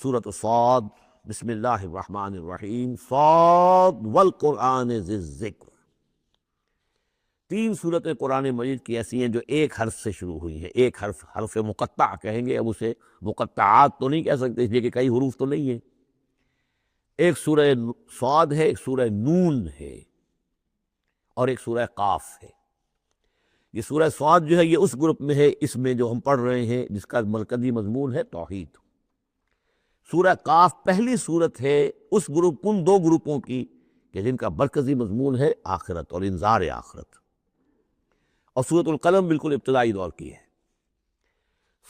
سورۃ صاد، بسم اللہ الرحمن الرحیم، صاد والقرآن ذی الذکر۔ تین صورتیں قرآن مجید کی ایسی ہیں جو ایک حرف سے شروع ہوئی ہیں، ایک حرف، حرف مقطع کہیں گے، اب اسے مقطعات تو نہیں کہہ سکتے اس لیے کہ کئی حروف تو نہیں ہیں۔ ایک سورہ صاد ہے، ایک سورہ نون ہے، اور ایک سورہ قاف ہے۔ یہ سورہ صاد جو ہے یہ اس گروپ میں ہے، اس میں جو ہم پڑھ رہے ہیں جس کا مرکزی مضمون ہے توحید۔ سورہ قاف پہلی صورت ہے اس گروپ، ان دو گروپوں کی کہ جن کا مرکزی مضمون ہے آخرت اور انذار آخرت۔ اور سورۃ القلم بالکل ابتدائی دور کی ہے۔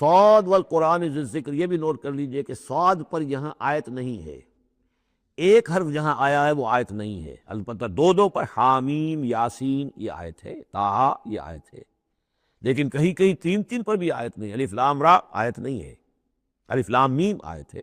صاد والقرآن ذی الذکر، یہ بھی نوٹ کر لیجئے کہ صاد پر یہاں آیت نہیں ہے، ایک حرف جہاں آیا ہے وہ آیت نہیں ہے، البتہ دو پر حامیم، یاسین یہ آیت ہے، طٰہٰ یہ آیت ہے، لیکن کہیں کہیں تین پر بھی آیت نہیں، الف لام را آیت نہیں ہے، الف لام میم آیت ہے۔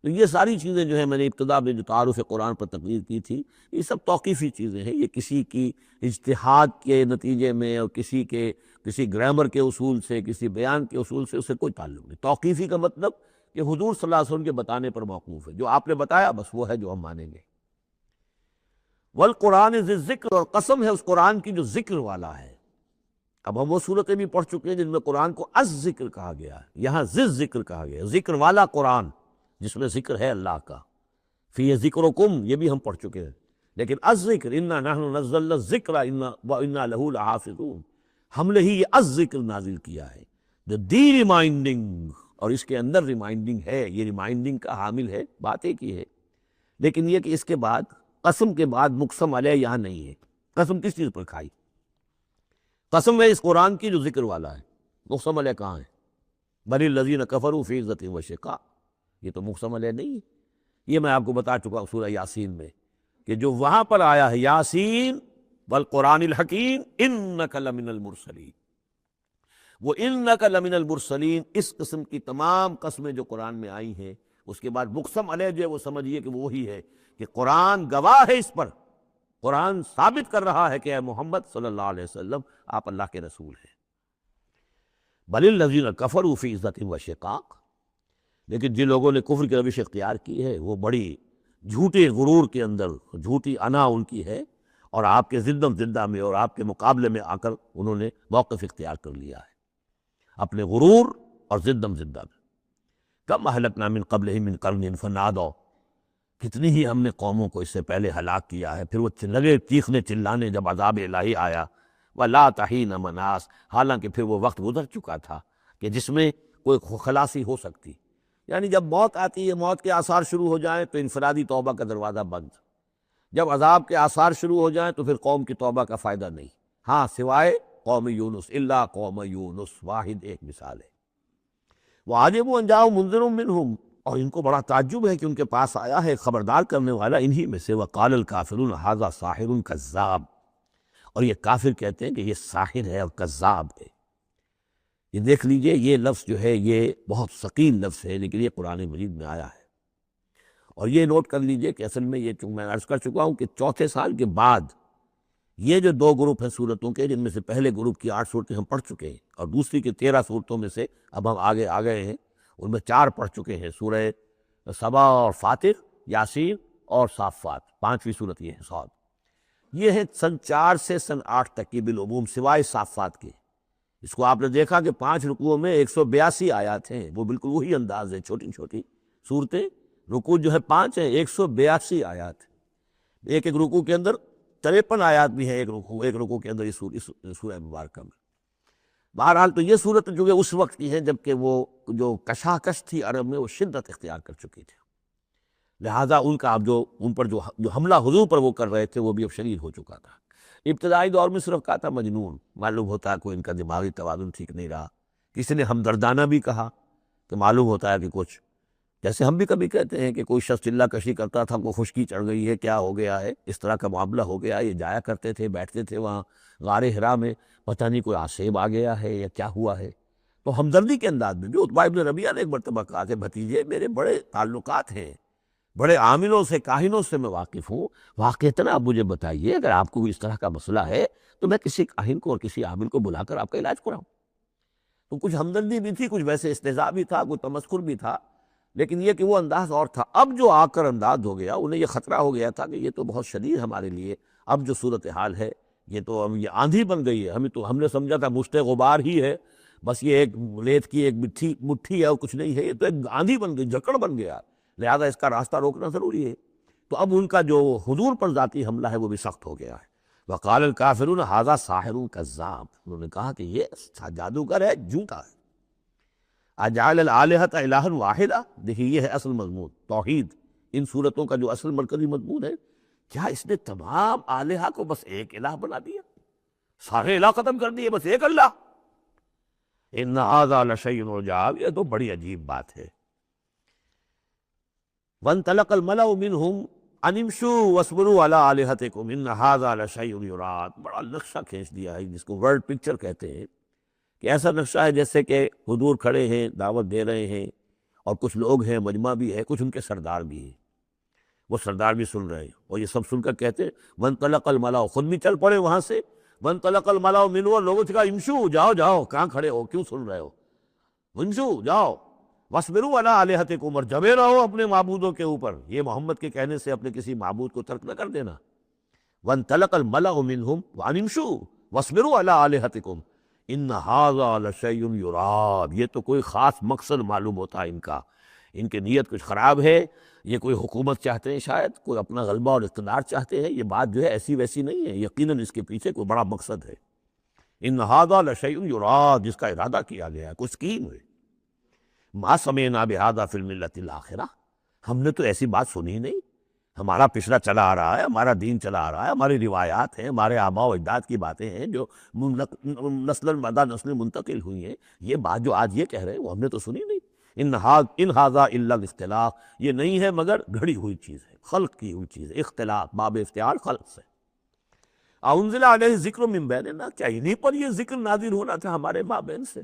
تو یہ ساری چیزیں جو ہیں میں نے ابتدا میں جو تعارف قرآن پر تقریر کی تھی، یہ سب توقیفی چیزیں ہیں، یہ کسی کی اجتہاد کے نتیجے میں اور کسی گرامر کے اصول سے، کسی بیان کے اصول سے اسے کوئی تعلق نہیں۔ توقیفی کا مطلب کہ حضور صلی اللہ علیہ وسلم کے بتانے پر موقوف ہے، جو آپ نے بتایا بس وہ ہے جو ہم مانیں گے۔ والقرآن ذی الذکر، اور قسم ہے اس قرآن کی جو ذکر والا ہے۔ اب ہم وہ صورتیں بھی پڑھ چکے ہیں جن میں قرآن کو الذکر کہا گیا ہے، یہاں ذی الذکر کہا گیا ہے، ذکر والا قرآن جس میں ذکر ہے اللہ کا۔ فی ذکرکم یہ بھی ہم پڑھ چکے ہیں، لیکن الذکر انا نحن نزلنا الذکر وانا لہ لحافظون، ہم نے ہی یہ الذکر نازل کیا ہے، دی ریمائنڈنگ، اور اس کے اندر ریمائنڈنگ ہے، یہ ریمائنڈنگ کا حامل ہے، بات ایک ہی ہے، لیکن یہ کہ اس کے بعد قسم کے بعد مقسم علیہ یہاں نہیں ہے۔ قسم کس چیز پر کھائی؟ قسم ہے اس قرآن کی جو ذکر والا ہے، مقسم علیہ کہاں ہے؟ بل الذین کفروا فی عزۃ و شقاق، یہ تو مقسم علیہ نہیں ہے۔ یہ میں آپ کو بتا چکا ہوں سورہ یاسین میں کہ جو وہاں پر آیا ہے یاسین والقرآن الحکیم انک لمن المرسلین، وہ انک لمن المرسلین، اس قسم کی تمام قسمیں جو قرآن میں آئی ہیں، اس کے بعد مقسم علیہ جو ہے وہ سمجھیے کہ وہی ہے کہ قرآن گواہ ہے اس پر، قرآن ثابت کر رہا ہے کہ اے محمد صلی اللہ علیہ وسلم آپ اللہ کے رسول ہیں۔ بل الذین کفروا فی عزۃ و شقاق، لیکن جن لوگوں نے کفر کی روش اختیار کی ہے وہ بڑی جھوٹے غرور کے اندر، جھوٹی انا ان کی ہے، اور آپ کے زندم زندہ میں اور آپ کے مقابلے میں آ کر انہوں نے موقف اختیار کر لیا ہے اپنے غرور اور زندم زندہ میں۔ کم اہلکنا من قبلہم من قرن فنادوا، کتنی ہی ہم نے قوموں کو اس سے پہلے ہلاک کیا ہے، پھر وہ لگے چیخنے چلانے جب عذاب الہی آیا، وَلَا تَحِینَ مَنَاص، حالانکہ پھر وہ وقت گزر چکا تھا کہ جس میں کوئی خلاصی ہو سکتی، یعنی جب موت آتی ہے، موت کے آثار شروع ہو جائیں تو انفرادی توبہ کا دروازہ بند، جب عذاب کے آثار شروع ہو جائیں تو پھر قوم کی توبہ کا فائدہ نہیں، ہاں سوائے قوم یونس، الا قوم یونس، واحد ایک مثال ہے۔ وَعَجِبُوا أَن جَاءَهُم مُنذِرٌ مِّنْهُمْ، اور ان کو بڑا تعجب ہے کہ ان کے پاس آیا ہے خبردار کرنے والا انہی میں سے۔ وَقَالَ الْكَافِرُونَ هَٰذَا سَاحِرٌ كَذَّابٌ، اور یہ کافر کہتے ہیں کہ یہ ساحر ہے اور کذاب ہے۔ یہ دیکھ لیجئے، یہ لفظ جو ہے یہ بہت ثقیل لفظ ہے، لیکن یہ قرآن مجید میں آیا ہے۔ اور یہ نوٹ کر لیجئے کہ اصل میں یہ میں عرض کر چکا ہوں کہ چوتھے سال کے بعد یہ جو دو گروپ ہیں صورتوں کے، جن میں سے پہلے گروپ کی 8 صورتیں ہم پڑھ چکے ہیں، اور دوسری کی 13 صورتوں میں سے اب ہم آگے آ گئے ہیں، ان میں 4 پڑھ چکے ہیں، سورہ سبا اور فاطر، یاسین اور صافات، 5ویں صورت یہ ہے صاد۔ یہ ہے سن 4 سے سن 8 تک کی بالعموم سوائے صافات کے۔ اس کو آپ نے دیکھا کہ 5 رکوعوں میں 182 آیات ہیں، وہ بالکل وہی انداز ہے، چھوٹی چھوٹی صورتیں، رکوع جو ہے 5 ہیں، 182 آیات، ایک رکوع کے اندر 53 آیات بھی ہیں، ایک رکوع کے اندر اس سورہ مبارکہ میں۔ بہرحال تو یہ صورت جو ہے اس وقت کی ہے جبکہ وہ جو کشاکش تھی عرب میں وہ شدت اختیار کر چکی تھی، لہٰذا ان کا اب ان پر جو حملہ حضور پر وہ کر رہے تھے وہ بھی اب شدید ہو چکا تھا۔ ابتدائی دور میں صرف کہا تھا مجنون، معلوم ہوتا ہے کوئی ان کا دماغی توازن ٹھیک نہیں رہا، کسی نے ہمدردانہ بھی کہا کہ معلوم ہوتا ہے کہ کچھ، جیسے ہم بھی کبھی کہتے ہیں کہ کوئی شخص چلہ کشی کرتا تھا، ہم کو خشکی چڑھ گئی ہے، کیا ہو گیا ہے، اس طرح کا معاملہ ہو گیا، یہ جایا کرتے تھے، بیٹھتے تھے وہاں غار حرا میں، پتہ نہیں کوئی آسیب آ گیا ہے یا کیا ہوا ہے۔ تو ہمدردی کے انداز میں بھی عتبہ ابن ربیعہ نے ایک مرتبہ کہا کہ بھتیجے میرے بڑے تعلقات ہیں، بڑے عاملوں سے، کاہنوں سے میں واقف ہوں، واقعتاً آپ مجھے بتائیے اگر آپ کو اس طرح کا مسئلہ ہے تو میں کسی کاہن کو اور کسی عامل کو بلا کر آپ کا علاج کراؤں۔ تو کچھ ہمدردی بھی تھی، کچھ ویسے استہزاء بھی تھا، کچھ تمسخر بھی تھا، لیکن یہ کہ وہ انداز اور تھا. اب جو آ کر انداز ہو گیا، انہیں یہ خطرہ ہو گیا تھا کہ یہ تو بہت شدید ہمارے لیے اب جو صورتحال ہے، یہ تو اب یہ آندھی بن گئی ہے. ہم نے سمجھا تھا مشت غبار ہی ہے، بس یہ ایک ریت کی ایک مٹھی ہے اور کچھ نہیں ہے، یہ تو ایک آندھی بن گئی، جھکڑ بن گیا، لہذا اس کا راستہ روکنا ضروری ہے. تو اب ان کا جو حضور پر ذاتی حملہ ہے وہ بھی سخت ہو گیا ہے. وقال الکافرون ھذا ساحر کذاب، انہوں نے کہا کہ یہ جادوگر ہے، جھوٹا ہے. اجعل الآلہۃ الہا واحدا، دیکھیے یہ ہے اصل مضمون توحید. ان صورتوں کا جو اصل مرکزی مضمون ہے، کیا اس نے تمام آلہہ کو بس ایک الہ بنا دیا، سارے الہ ختم کر دیے، بس ایک اللہ. ان ھذا لشیء عجاب، یہ تو بڑی عجیب بات ہے. وانطلق الملأ منهم ان امشوا واصبروا على آلہتکم ان ھذا لشیء یراد. بڑا نقشہ کھینچ دیا ہے جس کو ورڈ پکچر کہتے ہیں، کہ ایسا نقشہ ہے جیسے کہ حضور کھڑے ہیں، دعوت دے رہے ہیں، اور کچھ لوگ ہیں، مجمع بھی ہے، کچھ ان کے سردار بھی ہیں، وہ سردار بھی سن رہے ہیں، اور یہ سب سن کر کہتے ہیں وانطلق الملأ، خود بھی چل پڑے وہاں سے. وانطلق الملأ منهم، اور لوگوں سے کہا امشوا، جاؤ جاؤ، کہاں کھڑے ہو، کیوں سن رہے ہو، امشوا جاؤ. واصبروا علی آلہتکم، اور جمے رہو اپنے معبودوں کے اوپر. یہ محمد کے کہنے سے اپنے کسی معبود کو ترک نہ کر دینا. وانطلق الملأ منهم وان امشوا واصبروا علی آلہتکم ان ھذا لشیء یراد. یہ تو کوئی خاص مقصد معلوم ہوتا ہے ان کا، ان کی نیت کچھ خراب ہے، یہ کوئی حکومت چاہتے ہیں، شاید کوئی اپنا غلبہ اور اقتدار چاہتے ہیں. یہ بات جو ہے ایسی ویسی نہیں ہے، یقیناً اس کے پیچھے کوئی بڑا مقصد ہے. ان ھذا لشیء یراد، جس کا ارادہ کیا گیا ہے، کوئی اسکیم ہے. ما سمعنا بھذا فی الملۃ الاخرہ، ہم نے تو ایسی بات سنی ہی نہیں. ہمارا پچھلا چلا آ رہا ہے، ہمارا دین چلا آ رہا ہے، ہماری روایات ہیں، ہمارے آباء و اجداد کی باتیں ہیں جو نسل بعد نسل منتقل ہوئی ہیں. یہ بات جو آج یہ کہہ رہے ہیں وہ ہم نے تو سنی نہیں. ان ھذا الا الاختلاق، یہ نہیں ہے مگر گھڑی ہوئی چیز ہے، خلق کی ہوئی چیز ہے. اختلاق باب افتعال خلق سے. انزل علیہ ذکر من بیننا، کیا انہی پر یہ ذکر نازل ہونا تھا ہمارے مابین سے؟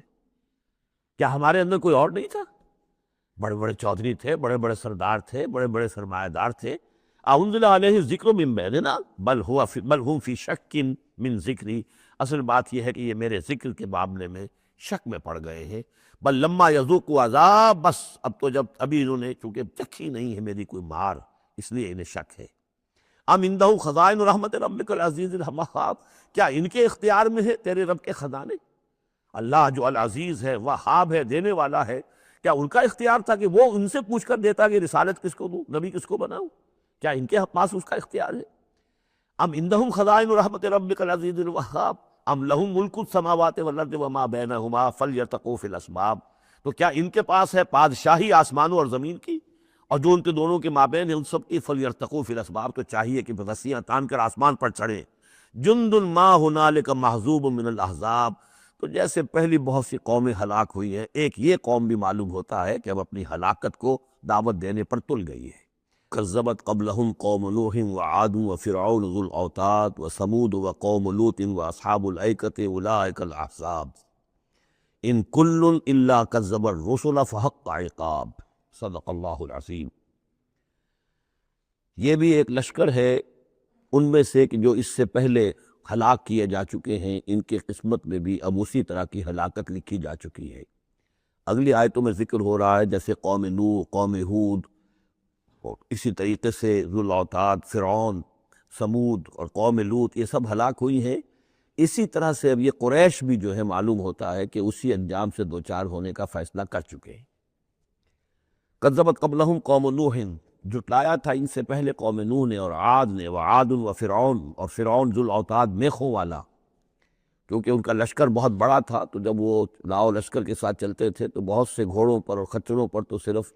کیا ہمارے اندر کوئی اور نہیں تھا؟ بڑے بڑے چودھری تھے، بڑے بڑے سردار تھے، بڑے بڑے سرمایہ دار تھے. انزل علیہ ذکر من بیننا بل ہم فی شک من ذکری، اصل بات یہ ہے کہ یہ میرے ذکر کے معاملے میں شک میں پڑ گئے ہیں. بل لما یذوقوا عذاب، بس اب تو جب ابھی انہوں نے چونکہ چکھی نہیں ہے میری کوئی مار، اس لیے انہیں شک ہے. ام عندہ خزائن رحمت ربک العزیز الوہاب، کیا ان کے اختیار میں ہے تیرے رب کے خزانے؟ اللہ جو العزیز ہے، وہاب ہے، دینے والا ہے، کیا ان کا اختیار تھا کہ وہ ان سے پوچھ کر دیتا کہ رسالت کس کو دوں، نبی کس کو بناؤں؟ کیا ان کے پاس اس کا اختیار ہے؟ ام عندہم خزائن رحمت ربک العزیز الوہاب ام لہم ملک السماوات والارض وما بینہما فلیرتقوا فی الاسباب، تو کیا ان کے پاس ہے بادشاہی آسمانوں اور زمین کی، اور جو ان کے دونوں کے مابین ہے ان سب کی؟ فلیرتقوا فی الاسباب، تو چاہیے کہ رسیاں تان کر آسمان پر چڑھیں. جند ما ہنالک محذوب من الاحزاب، تو جیسے پہلی بہت سی قومیں ہلاک ہوئی ہیں، ایک یہ قوم بھی معلوم ہوتا ہے کہ اب اپنی ہلاکت کو دعوت دینے پر تل گئی ہے. کذبت قبلہم قوم نوح وعاد وفرعون ذو الاوتاد وثمود وقوم لوط واصحاب الایکۃ اولئک الاحزاب ان کل الا کذب الرسل فحق عقاب. صدق اللہ العظیم. یہ بھی ایک لشکر ہے ان میں سے کہ جو اس سے پہلے ہلاک کیے جا چکے ہیں، ان کے قسمت میں بھی اب اسی طرح کی ہلاکت لکھی جا چکی ہے. اگلی آیتوں میں ذکر ہو رہا ہے جیسے قوم نوح، قوم ہود، اور اسی طریقے سے ذو الاوتاد، فرعون، سمود اور قوم لوط، یہ سب ہلاک ہوئی ہیں. اسی طرح سے اب یہ قریش بھی جو ہے معلوم ہوتا ہے کہ اسی انجام سے دوچار ہونے کا فیصلہ کر چکے ہیں. کذبت قبلہم قوم نوح، جھٹلایا تھا ان سے پہلے قوم نوح نے اور عاد نے، وعاد وفرعون، اور فرعون ذو الاوتاد میخوں والا. کیونکہ ان کا لشکر بہت بڑا تھا، تو جب وہ لاؤ لشکر کے ساتھ چلتے تھے تو بہت سے گھوڑوں پر اور خچروں پر تو صرف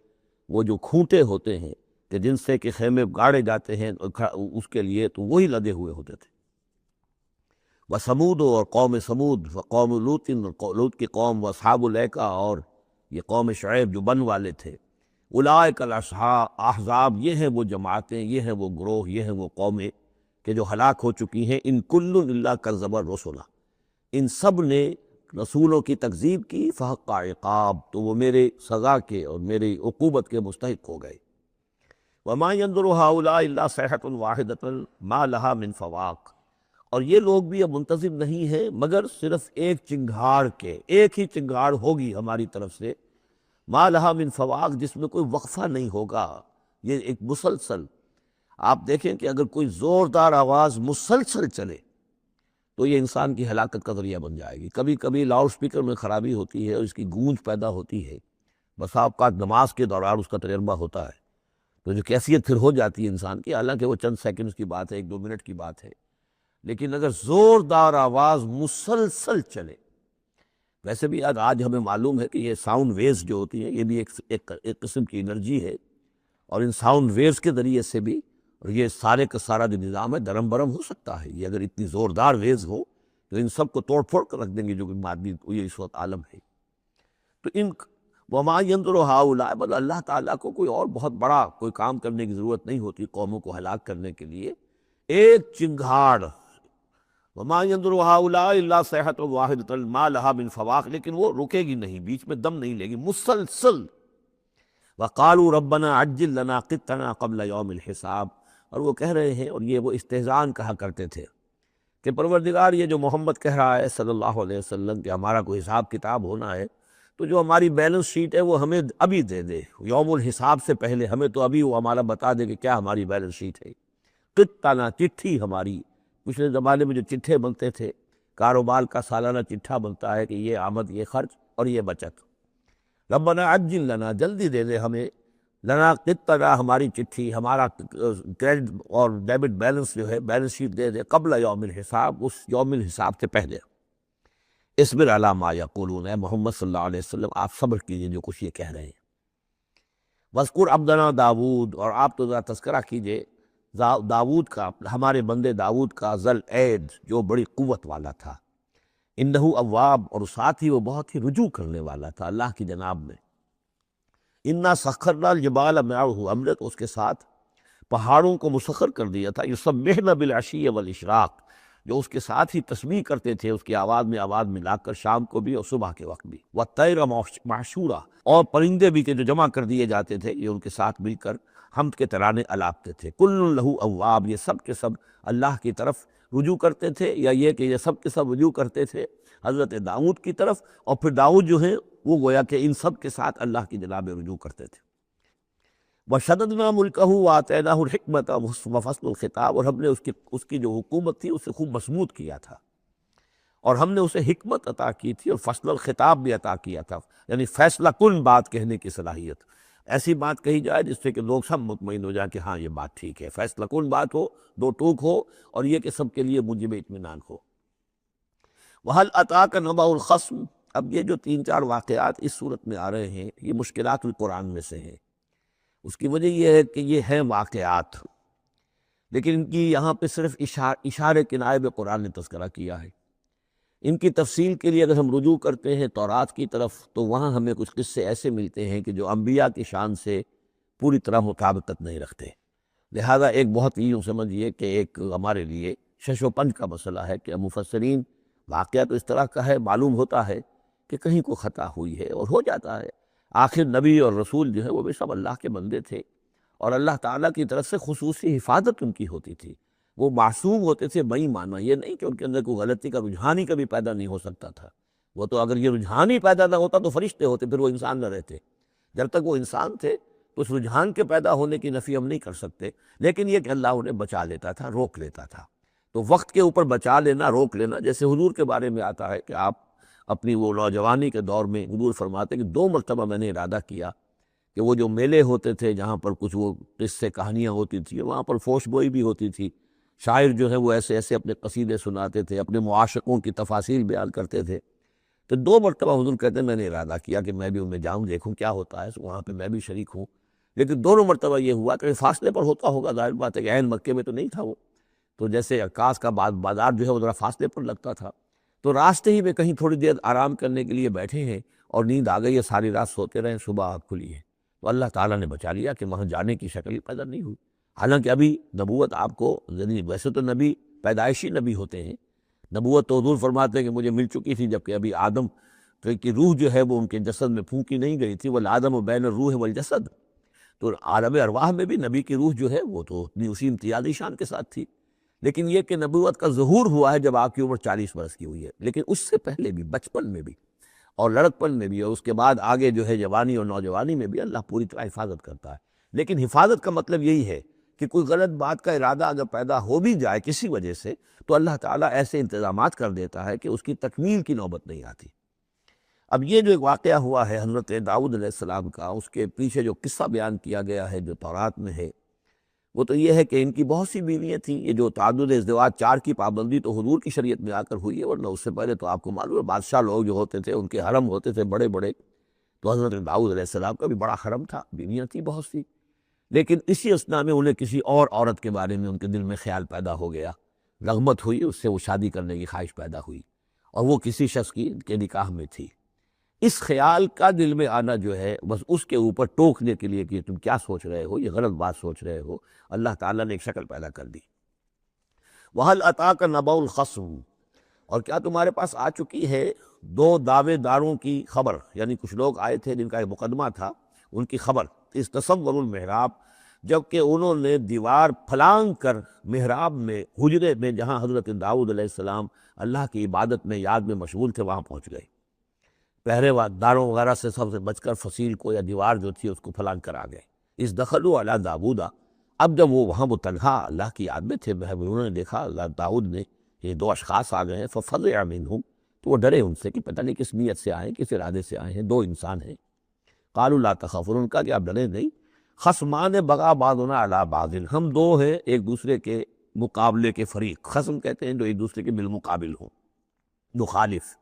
وہ جو کھوٹے ہوتے ہیں کہ جن سے کہ خیمے گاڑے جاتے ہیں اس کے لیے، تو وہی لدے ہوئے ہوتے تھے. وثمود، اور قوم سمود، وقوم لوط، اور لوط کی قوم، واصحاب الایکہ، اور یہ قوم شعیب جو بن والے تھے. اولئک الاحزاب، یہ ہیں وہ جماعتیں، یہ ہیں وہ گروہ، یہ ہیں وہ قومیں کہ جو ہلاک ہو چکی ہیں. ان کل الا کذب الرسل، ان سب نے رسولوں کی تکذیب کی. فحق عقاب، تو وہ میرے سزا کے اور میری عقوبت کے مستحق ہو گئے. وما ينظر هؤلاء الا صيحة واحدة ما لها من فواق، اور یہ لوگ بھی اب منتظر نہیں ہیں مگر صرف ایک چنگھاڑ کے، ایک ہی چنگھاڑ ہوگی ہماری طرف سے، ما لہا من فواق، جس میں کوئی وقفہ نہیں ہوگا، یہ ایک مسلسل، آپ دیکھیں کہ اگر کوئی زوردار آواز مسلسل چلے تو یہ انسان کی ہلاکت کا ذریعہ بن جائے گی۔ کبھی کبھی لاؤڈ سپیکر میں خرابی ہوتی ہے اور اس کی گونج پیدا ہوتی ہے، بسا اوقات نماز کے دوران اس کا تجربہ ہوتا ہے، تو جو کیفیت پھر ہو جاتی ہے انسان کی، حالانکہ وہ چند سیکنڈز کی بات ہے، 1-2 منٹ کی بات ہے، لیکن اگر زوردار آواز مسلسل چلے، ویسے بھی آج ہمیں معلوم ہے کہ یہ ساؤنڈ ویوز جو ہوتی ہیں یہ بھی ایک قسم کی انرجی ہے، اور ان ساؤنڈ ویوز کے ذریعے سے بھی اور یہ سارے کا سارا جو نظام ہے درم برم ہو سکتا ہے۔ یہ اگر اتنی زوردار ویوز ہو تو ان سب کو توڑ پھوڑ کر رکھ دیں گے جو کہ مادی یہ اس وقت عالم ہے۔ تو ان وما ينظر هؤلاء، بل اللہ تعالیٰ کو کوئی اور بہت بڑا کوئی کام کرنے کی ضرورت نہیں ہوتی قوموں کو ہلاک کرنے کے لیے، ایک چنگھاڑ، وما ينظر هؤلاء الا صيحة واحدة ما لها من فواق، لیکن وہ رکے گی نہیں، بیچ میں دم نہیں لے گی، مسلسل۔ وقالوا ربنا عجل لنا قطنا قبل يوم الحساب، اور وہ کہہ رہے ہیں، اور یہ وہ استہزان کہا کرتے تھے کہ پروردگار یہ جو محمد کہہ رہا ہے صلی اللہ علیہ وسلم کہ ہمارا کوئی حساب کتاب ہونا ہے، تو جو ہماری بیلنس شیٹ ہے وہ ہمیں ابھی دے دے، یوم الحساب سے پہلے ہمیں تو ابھی وہ ہمارا بتا دے کہ کیا ہماری بیلنس شیٹ ہے۔ قطنا، چٹھی ہماری، پچھلے زمانے میں جو چٹھے بنتے تھے، کاروبار کا سالانہ چٹھا بنتا ہے کہ یہ آمد، یہ خرچ اور یہ بچت، ربنا عجل لنا، جلدی دے دے ہمیں، لنا قطنا، ہماری چٹھی، ہمارا کریڈٹ اور ڈیبٹ بیلنس جو ہے بیلنس شیٹ دے دے، قبل یوم الحساب، اس یوم الحساب سے پہلے۔ اصبر علی ما یقولون، اے محمد صلی اللہ علیہ وسلم آپ صبر کیجئے جو کچھ یہ کہہ رہے ہیں۔ وذکر عبدنا داود، اور آپ تو ذرا تذکرہ کیجئے داود کا، ہمارے بندے داود کا، ذل عید، جو بڑی قوت والا تھا، انہ اواب، اور ساتھ ہی وہ بہت ہی رجوع کرنے والا تھا اللہ کی جناب میں۔ انا سخرنا الجبال معہ، ہم نے تو اس کے ساتھ پہاڑوں کو مسخر کر دیا تھا، یسبحن بالعشی والاشراق، جو اس کے ساتھ ہی تسبیح کرتے تھے اس کی آواز میں آواز ملا کر، شام کو بھی اور صبح کے وقت بھی۔ والطیر معشورا، اور پرندے بھی کہ جو جمع کر دیے جاتے تھے یہ ان کے ساتھ مل کر حمد کے ترانے الاپتے تھے۔ کل لہ اواب، یہ سب کے سب اللہ کی طرف رجوع کرتے تھے، یا یہ کہ یہ سب کے سب رجوع کرتے تھے حضرت داؤد کی طرف، اور پھر داؤد جو ہیں وہ گویا کہ ان سب کے ساتھ اللہ کی جناب میں رجوع کرتے تھے۔ وَشَدَدْنَا مُلْكَهُ وَآتَيْنَاهُ الْحِكْمَةَ وَفَصْلَ الْخِطَابِ، اور ہم نے اس کی جو حکومت تھی اسے خوب مضبوط کیا تھا، اور ہم نے اسے حکمت عطا کی تھی اور فصل الخطاب بھی عطا کیا تھا، یعنی فیصلہ کن بات کہنے کی صلاحیت، ایسی بات کہی جائے جس سے کہ لوگ سب مطمئن ہو جائیں کہ ہاں یہ بات ٹھیک ہے، فیصلہ کن بات ہو، دو ٹوک ہو، اور یہ کہ سب کے لیے موجب اطمینان ہو۔ وَهَلْ أَتَاكَ نَبَأُ الْخَصْمِ، اب یہ جو 3-4 واقعات اس صورت میں آ رہے ہیں یہ مشکلات القرآن میں سے ہیں۔ اس کی وجہ یہ ہے کہ یہ ہیں واقعات، لیکن ان کی یہاں پہ صرف اشارے کنائے میں قرآن نے تذکرہ کیا ہے۔ ان کی تفصیل کے لیے اگر ہم رجوع کرتے ہیں تورات کی طرف تو وہاں ہمیں کچھ قصے ایسے ملتے ہیں کہ جو انبیاء کی شان سے پوری طرح مطابقت نہیں رکھتے، لہذا ایک بہت ہی یوں سمجھیے کہ ایک ہمارے لیے شش و پنج کا مسئلہ ہے کہ مفسرین واقعہ تو اس طرح کا ہے، معلوم ہوتا ہے کہ کہیں کو خطا ہوئی ہے اور ہو جاتا ہے، آخر نبی اور رسول جو ہے وہ بھی سب اللہ کے بندے تھے، اور اللہ تعالیٰ کی طرف سے خصوصی حفاظت ان کی ہوتی تھی، وہ معصوم ہوتے تھے بئی معنی، یہ نہیں کہ ان کے اندر کوئی غلطی کا رجحان ہی کبھی پیدا نہیں ہو سکتا تھا، وہ تو اگر یہ رجحان ہی پیدا نہ ہوتا تو فرشتے ہوتے، پھر وہ انسان نہ رہتے، جب تک وہ انسان تھے تو اس رجحان کے پیدا ہونے کی نفی ہم نہیں کر سکتے، لیکن یہ کہ اللہ انہیں بچا لیتا تھا، روک لیتا تھا۔ تو وقت کے اوپر بچا لینا، روک لینا، جیسے حضور کے بارے میں آتا ہے کہ آپ اپنی وہ نوجوانی کے دور میں حضور فرماتے کہ 2 مرتبہ میں نے ارادہ کیا کہ وہ جو میلے ہوتے تھے جہاں پر کچھ وہ قصے کہانیاں ہوتی تھیں، وہاں پر فوش گوئی بھی ہوتی تھی، شاعر جو ہے وہ ایسے ایسے اپنے قصیدے سناتے تھے، اپنے معاشقوں کی تفاصیل بیان کرتے تھے، تو 2 مرتبہ حضور کہتے ہیں میں نے ارادہ کیا کہ میں بھی ان میں جاؤں، دیکھوں کیا ہوتا ہے، وہاں پہ میں بھی شریک ہوں، لیکن دونوں مرتبہ یہ ہوا کہ فاصلے پر ہوتا ہوگا، ظاہر بات ہے کہ عین مکے میں تو نہیں تھا وہ، تو جیسے عکاس کا بازار جو ہے وہ ذرا فاصلے پر لگتا تھا، تو راستے ہی میں کہیں تھوڑی دیر آرام کرنے کے لیے بیٹھے ہیں اور نیند آ گئی ہے، ساری رات سوتے رہے، صبح آنکھ کھلی ہے، تو اللہ تعالیٰ نے بچا لیا کہ وہاں جانے کی شکل ہی پیدا نہیں ہوئی، حالانکہ ابھی نبوت آپ کو، یعنی ویسے تو نبی پیدائشی نبی ہوتے ہیں، نبوت تو حضور فرماتے ہیں کہ مجھے مل چکی تھی جبکہ ابھی آدم کی روح جو ہے وہ ان کے جسد میں پھونکی نہیں گئی تھی، والآدم بین الروح والجسد، تو عالم ارواح میں بھی نبی کی روح جو ہے وہ تو اتنی اسی امتیازی شان کے ساتھ تھی، لیکن یہ کہ نبوت کا ظہور ہوا ہے جب آپ کی عمر 40 برس کی ہوئی ہے، لیکن اس سے پہلے بھی بچپن میں بھی اور لڑکپن میں بھی، اور اس کے بعد آگے جو ہے جوانی اور نوجوانی میں بھی اللہ پوری طرح حفاظت کرتا ہے۔ لیکن حفاظت کا مطلب یہی ہے کہ کوئی غلط بات کا ارادہ اگر پیدا ہو بھی جائے کسی وجہ سے، تو اللہ تعالیٰ ایسے انتظامات کر دیتا ہے کہ اس کی تکمیل کی نوبت نہیں آتی۔ اب یہ جو ایک واقعہ ہوا ہے حضرت داؤد علیہ السلام کا، اس کے پیچھے جو قصہ بیان کیا گیا ہے جو تورات میں ہے، وہ تو یہ ہے کہ ان کی بہت سی بیویاں تھیں۔ یہ جو تعدد ازدواج 4 کی پابندی تو حضور کی شریعت میں آ کر ہوئی ہے، ورنہ اس سے پہلے تو آپ کو معلوم ہے بادشاہ لوگ جو ہوتے تھے ان کے حرم ہوتے تھے بڑے بڑے، تو حضرت داؤد علیہ السلام کا بھی بڑا حرم تھا، بیویاں تھیں بہت سی۔ لیکن اسی اثناء میں انہیں کسی اور عورت کے بارے میں ان کے دل میں خیال پیدا ہو گیا، رغبت ہوئی، اس سے وہ شادی کرنے کی خواہش پیدا ہوئی، اور وہ کسی شخص کی کے نکاح میں تھی۔ اس خیال کا دل میں آنا جو ہے بس اس کے اوپر ٹوکنے کے لیے کہ تم کیا سوچ رہے ہو، یہ غلط بات سوچ رہے ہو، اللہ تعالیٰ نے ایک شکل پیدا کر دی۔ وَهَلْ أَتَاكَ نَبَأُ الْخَصْمِ، اور کیا تمہارے پاس آ چکی ہے 2 دعوے داروں کی خبر، یعنی کچھ لوگ آئے تھے جن کا ایک مقدمہ تھا، ان کی خبر۔ استصوروا المحراب، جبکہ انہوں نے دیوار پھلانگ کر محراب میں، حجرے میں جہاں حضرت داؤد علیہ السلام اللہ کی عبادت میں یاد میں مشغول تھے، وہاں پہنچ گئے۔ پہرے داروں وغیرہ سے سب سے بچ کر فصیل کو یا دیوار جو تھی اس کو پھلانگ کر آ گئے۔ اس دخلوا علی داؤد، اب جب وہ تنہا اللہ کی یاد میں تھے، انہوں نے دیکھا اللہ داؤد نے یہ 2 اشخاص آ گئے ہیں، ففزع منہم، تو وہ ڈرے ان سے کہ پتہ نہیں کس نیت سے آئے، کس ارادے سے آئے ہیں، 2 انسان ہیں۔ قالوا لا تخف، ان کا کہ آپ ڈرے نہیں، خصمان بغا بعضنا علی بعض، ہم 2 ہیں ایک دوسرے کے مقابلے کے فریق۔ خصم کہتے ہیں جو ایک دوسرے کے بالمقابل ہوں، مخالف،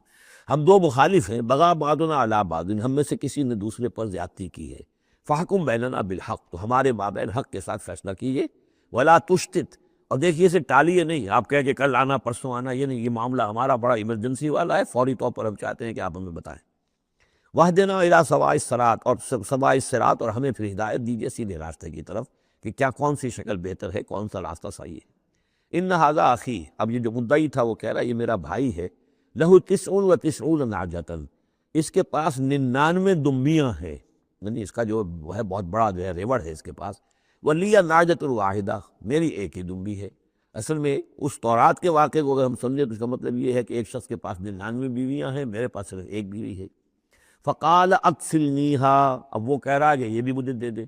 ہم 2 مخالف ہیں، بغا بعضنا علی بعض، ہم میں سے کسی نے دوسرے پر زیادتی کی ہے۔ فاحکم بیننا بالحق، تو ہمارے مابین حق کے ساتھ فیصلہ کیجیے۔ ولا تشتت، اور دیکھیے اسے ٹالیے نہیں، آپ کہیں کہ کل آنا پرسوں آنا، یہ نہیں، یہ معاملہ ہمارا بڑا ایمرجنسی والا ہے، فوری طور پر ہم چاہتے ہیں کہ آپ ہمیں بتائیں۔ وَاهْدِنَا إِلَىٰ سَوَاءِ الصِّرَاطِ، اور سوائے الصراط، اور ہمیں پھر ہدایت دیجیے سیدھے راستے کی طرف کہ کیا کون سی شکل بہتر ہے، کون سا راستہ صحیح ہے۔ إِنَّ هَٰذَا أَخِي، اب یہ جو مدعی تھا وہ کہہ رہا ہے یہ میرا بھائی ہے، لَهُ 99 نَعْجَةً، اس کے پاس 99 دمبیاں ہیں، یعنی اس کا جو ہے بہت بڑا جو ہے ریوڑ ہے اس کے پاس۔ وَلِيَّ نَعْجَةٌ وَاحِدَةٌ، میری ایک ہی دمبی ہے۔ اصل میں اس تورات کے واقعے کو اگر ہم سمجھیں تو اس کا مطلب یہ ہے کہ ایک شخص کے پاس 99 بیویاں ہیں، میرے پاس صرف ایک بیوی ہے۔ فقال اکفلنیہا، اب وہ کہہ رہا ہے کہ یہ بھی مجھے دے دے۔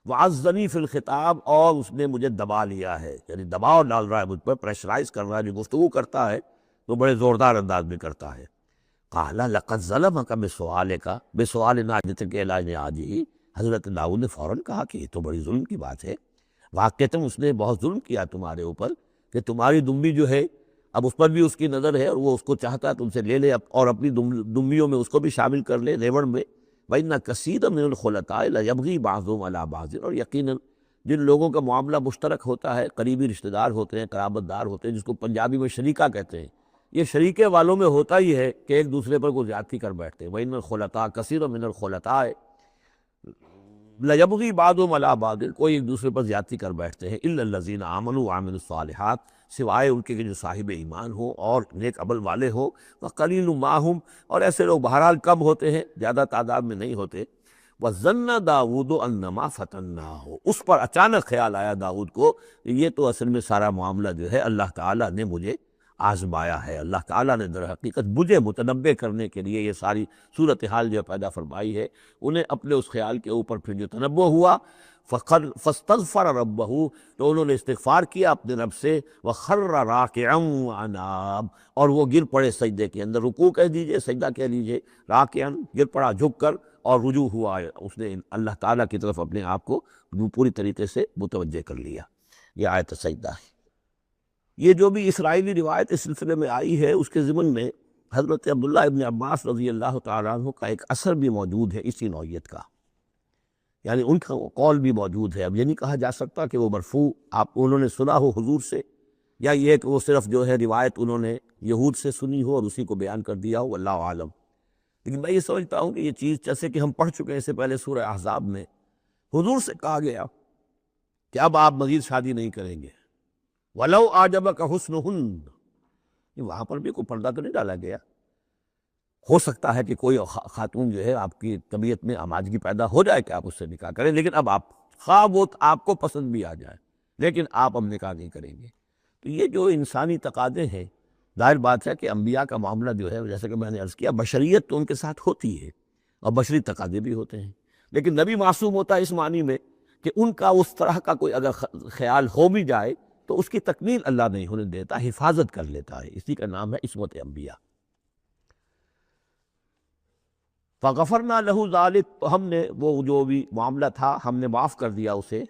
وعزنی فی الخطاب، اور اس نے مجھے دبا لیا ہے، یعنی دباؤ ڈال رہا ہے مجھ پر، پریشرائز کر رہا ہے، جو گفتگو کرتا ہے تو بڑے زوردار انداز میں کرتا ہے۔ قال لقد ظلمک بسؤال ناجتک الی نعاجہ، حضرت داؤد نے فوراً کہا کہ یہ تو بڑی ظلم کی بات ہے، واقعتاً اس نے بہت ظلم کیا تمہارے اوپر کہ تمہاری دمبی جو ہے اب اس پر بھی اس کی نظر ہے، اور وہ اس کو چاہتا ہے تم سے لے لے اور اپنی دمبیوں میں اس کو بھی شامل کر لے ریوڑ میں۔ وَإِنَّ كَثِيرًا مِنَ الْخُلَطَاءِ لَيَبْغِي بَعْضُهُمْ عَلَىٰ بَعْضٍ، اور یقیناً جن لوگوں کا معاملہ مشترک ہوتا ہے، قریبی رشتہ دار ہوتے ہیں، قرابت دار ہوتے ہیں، جس کو پنجابی میں شریکہ کہتے ہیں، یہ شریکے والوں میں ہوتا ہی ہے کہ ایک دوسرے پر کوئی زیادتی کر بیٹھتے ہیں۔ وَإِنَّ الْخُلَطَاءَ كَثِيرٌ مِنَ الْخُلَطَاءِ لَيَبْغِي بَعْضُهُمْ عَلَىٰ بَعْضٍ، کوئی ایک دوسرے پر زیادتی کر بیٹھتے ہیں، إِلَّا الَّذِينَ آمَنُوا وَعَمِلُوا الصَّالِحَاتِ، سوائے ان کے کہ جو صاحب ایمان ہو اور نیک عمل والے ہو۔ وَقَلِيلٌ مَّا هُمْ، اور ایسے لوگ بہرحال کم ہوتے ہیں، زیادہ تعداد میں نہیں ہوتے۔ وَظَنَّ داؤد أَنَّمَا فَتَنَّاهُ، اس پر اچانک خیال آیا داؤد کو کہ یہ تو اصل میں سارا معاملہ جو ہے اللہ تعالیٰ نے مجھے آزمایا ہے، اللہ تعالیٰ نے در حقیقت مجھے متنبع کرنے کے لیے یہ ساری صورتحال جو پیدا فرمائی ہے۔ انہیں اپنے اس خیال کے اوپر پھر جو تنبع ہوا، فاستغفر ربہ، تو انہوں نے استغفار کیا اپنے رب سے، وخر راکعا واناب، اور وہ گر پڑے سجدے کے اندر، رکوع کہہ دیجئے، سجدہ کہہ لیجئے، راکعا گر پڑا جھک کر، اور رجوع ہوا، اس نے اللہ تعالیٰ کی طرف اپنے آپ کو پوری طریقے سے متوجہ کر لیا۔ یہ آیت سجدہ ہے۔ یہ جو بھی اسرائیلی روایت اس سلسلے میں آئی ہے، اس کے ضمن میں حضرت عبداللہ ابن عباس رضی اللہ تعالیٰ عنہ کا ایک اثر بھی موجود ہے اسی نوعیت کا، یعنی ان کا قول بھی موجود ہے۔ اب یہ نہیں کہا جا سکتا کہ وہ مرفوع انہوں نے سنا ہو حضور سے، یا یہ کہ وہ صرف جو ہے روایت انہوں نے یہود سے سنی ہو اور اسی کو بیان کر دیا ہو، واللہ عالم۔ لیکن میں یہ سمجھتا ہوں کہ یہ چیز جیسے کہ ہم پڑھ چکے ہیں اس سے پہلے سورہ احزاب میں، حضور سے کہا گیا کہ اب آپ مزید شادی نہیں کریں گے، وَلَوْ أَعْجَبَكَ حُسْنُهُنَّ، وہاں پر بھی کوئی پردہ تو نہیں ڈالا گیا۔ ہو سکتا ہے کہ کوئی خاتون جو ہے آپ کی طبیعت میں آمادگی پیدا ہو جائے کہ آپ اس سے نکاح کریں، لیکن اب آپ خواہ وہ آپ کو پسند بھی آ جائے، لیکن آپ اب نکاح نہیں کریں گے۔ تو یہ جو انسانی تقاضے ہیں ظاہر بات ہے کہ انبیاء کا معاملہ جو ہے جیسے کہ میں نے عرض کیا بشریت تو ان کے ساتھ ہوتی ہے اور بشری تقاضے بھی ہوتے ہیں، لیکن نبی معصوم ہوتا ہے اس معنی میں کہ ان کا اس طرح کا کوئی اگر خیال ہو بھی جائے تو اس کی تکمیل اللہ نہیں ہونے دیتا، حفاظت کر لیتا ہے، اسی کا نام ہے عصمت انبیاء۔ فغفرنا لہ ذلک، تو ہم نے وہ جو بھی معاملہ تھا ہم نے معاف کر دیا اسے،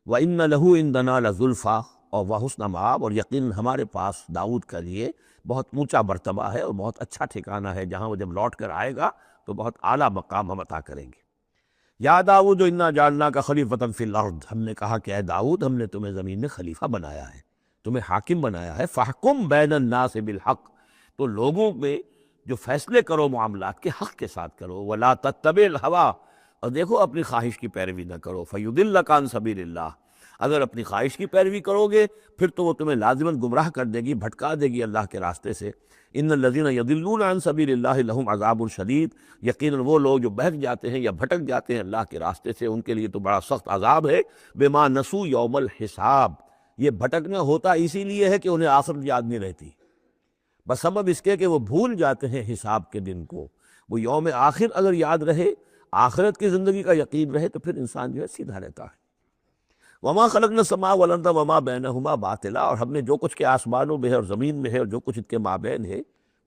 وَإِنَّ لَهُ عِندَنَا لَزُلْفَىٰ، اور وحسن مآب، اور یقین ہمارے پاس داؤد کے لیے بہت اونچا مرتبہ ہے اور بہت اچھا ٹھکانہ ہے، جہاں وہ جب لوٹ کر آئے گا تو بہت اعلیٰ مقام ہم عطا کریں گے۔ یا داؤد انا جعلناک خلیفۃ فی الارض، ہم نے کہا کہ اے داؤد ہم نے تمہیں زمین میں خلیفہ بنایا ہے، تمہیں حاکم بنایا ہے، فاحکم بین الناس بالحق، تو لوگوں میں جو فیصلے کرو معاملات کے حق کے ساتھ کرو، ولا تتبع الہویٰ، اور دیکھو اپنی خواہش کی پیروی نہ کرو، فیضلک عن سبیل اللہ، اگر اپنی خواہش کی پیروی کرو گے پھر تو وہ تمہیں لازماً گمراہ کر دے گی، بھٹکا دے گی اللہ کے راستے سے۔ ان الذین یضلون عن سبیل اللہ لہم عذاب شدید، یقیناً وہ لوگ جو بہک جاتے ہیں یا بھٹک جاتے ہیں اللہ کے راستے سے ان کے لیے تو بڑا سخت عذاب ہے۔ بما نسوا یوم الحساب، یہ بھٹکنا ہوتا اسی لیے ہے کہ انہیں آخرت یاد نہیں رہتی، بس سبب اس کے کہ وہ بھول جاتے ہیں حساب کے دن کو۔ وہ یوم آخر اگر یاد رہے، آخرت کی زندگی کا یقین رہے تو پھر انسان جو ہے سیدھا رہتا ہے۔ وما خلقنا السماء والارض وما بینہما باطلا، اور ہم نے جو کچھ کے آسمانوں میں ہے اور زمین میں ہے اور جو کچھ ان کے مابین ہے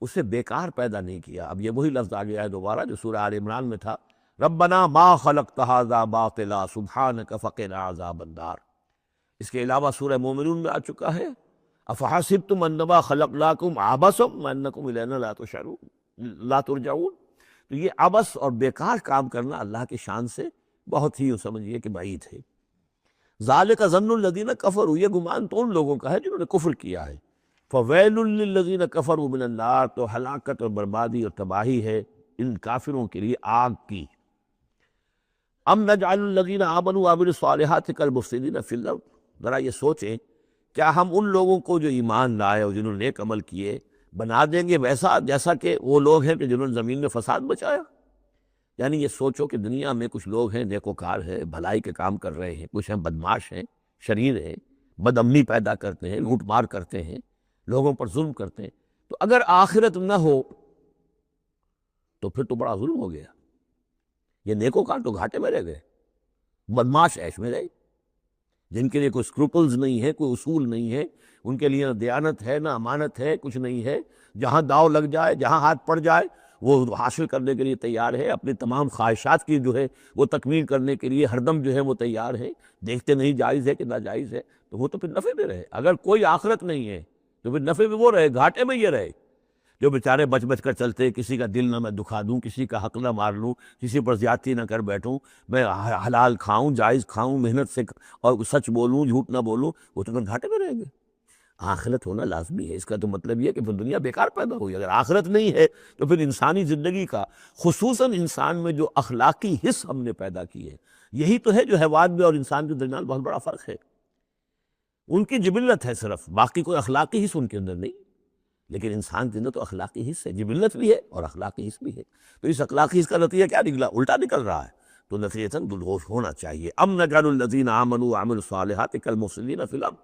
اسے بیکار پیدا نہیں کیا۔ اب یہ وہی لفظ آ گیا ہے دوبارہ جو سورہ آل عمران میں تھا، ربنا ما خلقت ھذا باطلا سبحانک فقنا عذاب النار۔ اس کے علاوہ سورہ مومنون میں آ چکا ہے، افحسبتم انما خلقناکم عبثا وانکم الینا لا ترجعون۔ تو یہ عبث اور بیکار کام کرنا اللہ کی شان سے بہت ہی سمجھیے کہ بعید ہے۔ ذالک ظن الذین کفروا، یہ گمان تو ان لوگوں کا ہے جنہوں نے کفر کیا ہے۔ فویل للذین کفروا من النار، تو ہلاکت اور بربادی اور تباہی ہے ان کافروں کے لیے آگ کی۔ ام نجعل الذین آمنوا وعملوا الصالحات کالمفسدین فی الارض، ذرا یہ سوچیں کیا ہم ان لوگوں کو جو ایمان لائے اور جنہوں نے نیک عمل کیے بنا دیں گے ویسا جیسا کہ وہ لوگ ہیں کہ جنہوں نے زمین میں فساد مچایا؟ یعنی یہ سوچو کہ دنیا میں کچھ لوگ ہیں نیکوکار ہیں، بھلائی کے کام کر رہے ہیں، کچھ ہیں بدماش ہیں، شریر ہیں، بد امنی پیدا کرتے ہیں، لوٹ مار کرتے ہیں، لوگوں پر ظلم کرتے ہیں، تو اگر آخرت نہ ہو تو پھر تو بڑا ظلم ہو گیا۔ یہ نیکوکار تو گھاٹے میں رہ گئے، بدماش عیش میں رہے، جن کے لیے کوئی اسکروپلز نہیں ہے، کوئی اصول نہیں ہے، ان کے لیے نہ دیانت ہے نہ امانت ہے، کچھ نہیں ہے، جہاں داؤ لگ جائے جہاں ہاتھ پڑ جائے وہ حاصل کرنے کے لیے تیار ہے، اپنی تمام خواہشات کی جو ہے وہ تکمیل کرنے کے لیے ہر دم جو ہے وہ تیار ہے، دیکھتے نہیں جائز ہے کہ ناجائز ہے، تو وہ تو پھر نفع میں رہے۔ اگر کوئی آخرت نہیں ہے تو پھر نفع میں وہ رہے، گھاٹے میں یہ رہے جو بیچارے بچ بچ کر چلتے، کسی کا دل نہ میں دکھا دوں، کسی کا حق نہ مار لوں، کسی پر زیادتی نہ کر بیٹھوں، میں حلال کھاؤں جائز کھاؤں، محنت سے اور سچ بولوں جھوٹ نہ بولوں، وہ تو پھر گھاٹے میں رہیں گے۔ آخرت ہونا لازمی ہے، اس کا تو مطلب یہ ہے کہ پھر دنیا بیکار پیدا ہوئی۔ اگر آخرت نہیں ہے تو پھر انسانی زندگی کا، خصوصاً انسان میں جو اخلاقی حص ہم نے پیدا کی ہے، یہی تو ہے جو حیوان میں اور انسان کے درمیان بہت بڑا فرق ہے۔ ان کی جبلت ہے صرف، باقی کوئی اخلاقی حص ان کے اندر نہیں، لیکن انسان کے اندر تو اخلاقی حص ہے، جبلت بھی ہے اور اخلاقی حص بھی ہے۔ تو اس اخلاقی حص کا نتیجہ کیا نکلا؟ الٹا نکل رہا ہے، تو نتیجتاً دلہوش ہونا چاہیے۔ ام نجعل الذین آمنوا وعملوا الصالحات کالمفسدین فی الارض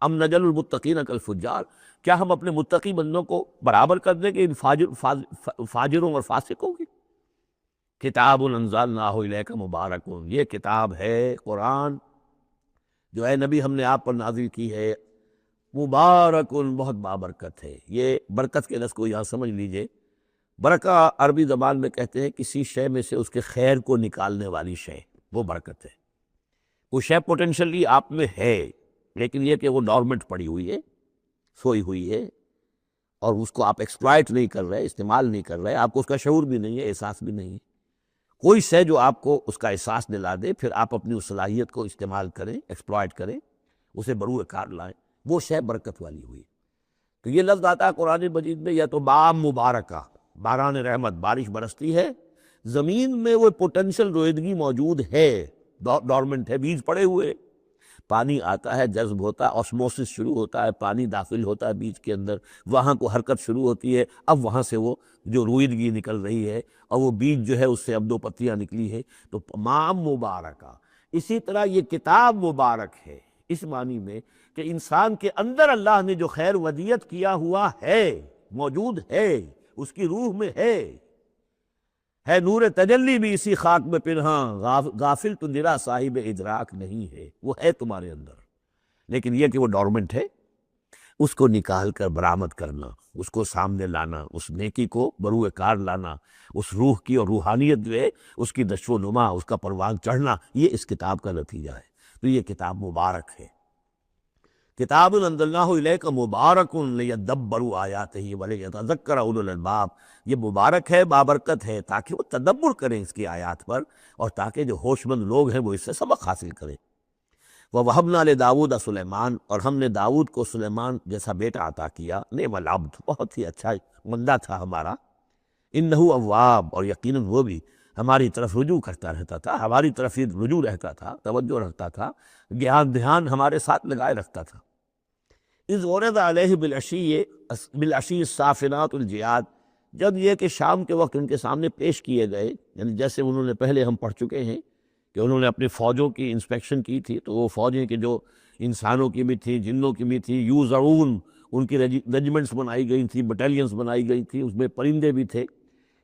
ام نجعل المتقین کالفجار، کیا ہم اپنے متقی بندوں کو برابر کر دیں گے ان فاجروں اور فاسقوں کی؟ کتاب انزلناہ الیک مبارک، یہ کتاب ہے قرآن جو اے نبی ہم نے آپ پر نازل کی ہے، مبارک بہت بابرکت ہے۔ یہ برکت کے لفظ کو یہاں سمجھ لیجئے، برکہ عربی زبان میں کہتے ہیں کسی شے میں سے اس کے خیر کو نکالنے والی شے، وہ برکت ہے۔ وہ شے پوٹینشلی آپ میں ہے لیکن یہ کہ وہ ڈورمنٹ پڑی ہوئی ہے، سوئی ہوئی ہے، اور اس کو آپ ایکسپلائٹ نہیں کر رہے، استعمال نہیں کر رہے، آپ کو اس کا شعور بھی نہیں ہے، احساس بھی نہیں ہے۔ کوئی شے جو آپ کو اس کا احساس دلا دے، پھر آپ اپنی اس صلاحیت کو استعمال کریں، ایکسپلائٹ کریں، اسے بروئے کار لائیں، وہ شے برکت والی ہوئی۔ تو یہ لفظ آتا ہے قرآن مجید میں، یا تو بام مبارکہ، باران رحمت، بارش برستی ہے، زمین میں وہ پوٹینشل رویدگی موجود ہے، ڈورمنٹ ہے، بیج پڑے ہوئے، پانی آتا ہے، جذب ہوتا ہے، آسموسس شروع ہوتا ہے، پانی داخل ہوتا ہے بیج کے اندر، وہاں کو حرکت شروع ہوتی ہے، اب وہاں سے وہ جو رویدگی نکل رہی ہے اور وہ بیج جو ہے اس سے اب 2 پتیاں نکلی ہے، تو مام مبارکہ۔ اسی طرح یہ کتاب مبارک ہے، اس معنی میں کہ انسان کے اندر اللہ نے جو خیر ودیت کیا ہوا ہے، موجود ہے، اس کی روح میں ہے نور تجلی بھی اسی خاک میں پنہاں، غافل تو نرا صاحب ادراک نہیں ہے، وہ ہے تمہارے اندر، لیکن یہ کہ وہ ڈورمنٹ ہے، اس کو نکال کر برآمد کرنا، اس کو سامنے لانا، اس نیکی کو بروئے کار لانا، اس روح کی اور روحانیت جو ہے اس کی نشو و نما، اس کا پروان چڑھنا، یہ اس کتاب کا نتیجہ ہے۔ تو یہ کتاب مبارک ہے، کتاب انزلناہ الیک مبارک لیدبروا آیاتہ ولیتذکر اولو الالباب، یہ مبارک ہے، بابرکت ہے، تاکہ وہ تدبر کریں اس کی آیات پر، اور تاکہ جو ہوش مند لوگ ہیں وہ اس سے سبق حاصل کریں۔ وَوَهَبْنَا لِدَاوُودَ سلیمان، اور ہم نے داؤد کو سلیمان جیسا بیٹا عطا کیا، نعم العبد، بہت ہی اچھا بندہ تھا ہمارا، انہ اواب، اور یقیناً وہ بھی ہماری طرف رجوع کرتا رہتا تھا، ہماری طرف ہی رجوع رہتا تھا، توجہ رکھتا تھا، دھیان ہمارے ساتھ لگائے رکھتا تھا۔ اذ عرض علیہ بالعشی الصافنات الجیاد، جب یہ کہ شام کے وقت ان کے سامنے پیش کیے گئے، یعنی جیسے انہوں نے پہلے ہم پڑھ چکے ہیں کہ انہوں نے اپنی فوجوں کی انسپیکشن کی تھی، تو وہ فوجیں کہ جو انسانوں کی بھی تھیں، جنوں کی بھی تھیں، یوزعون، ان کی ریجیمنٹس بنائی گئی تھیں، بٹالینز بنائی گئی تھیں، اس میں پرندے بھی تھے۔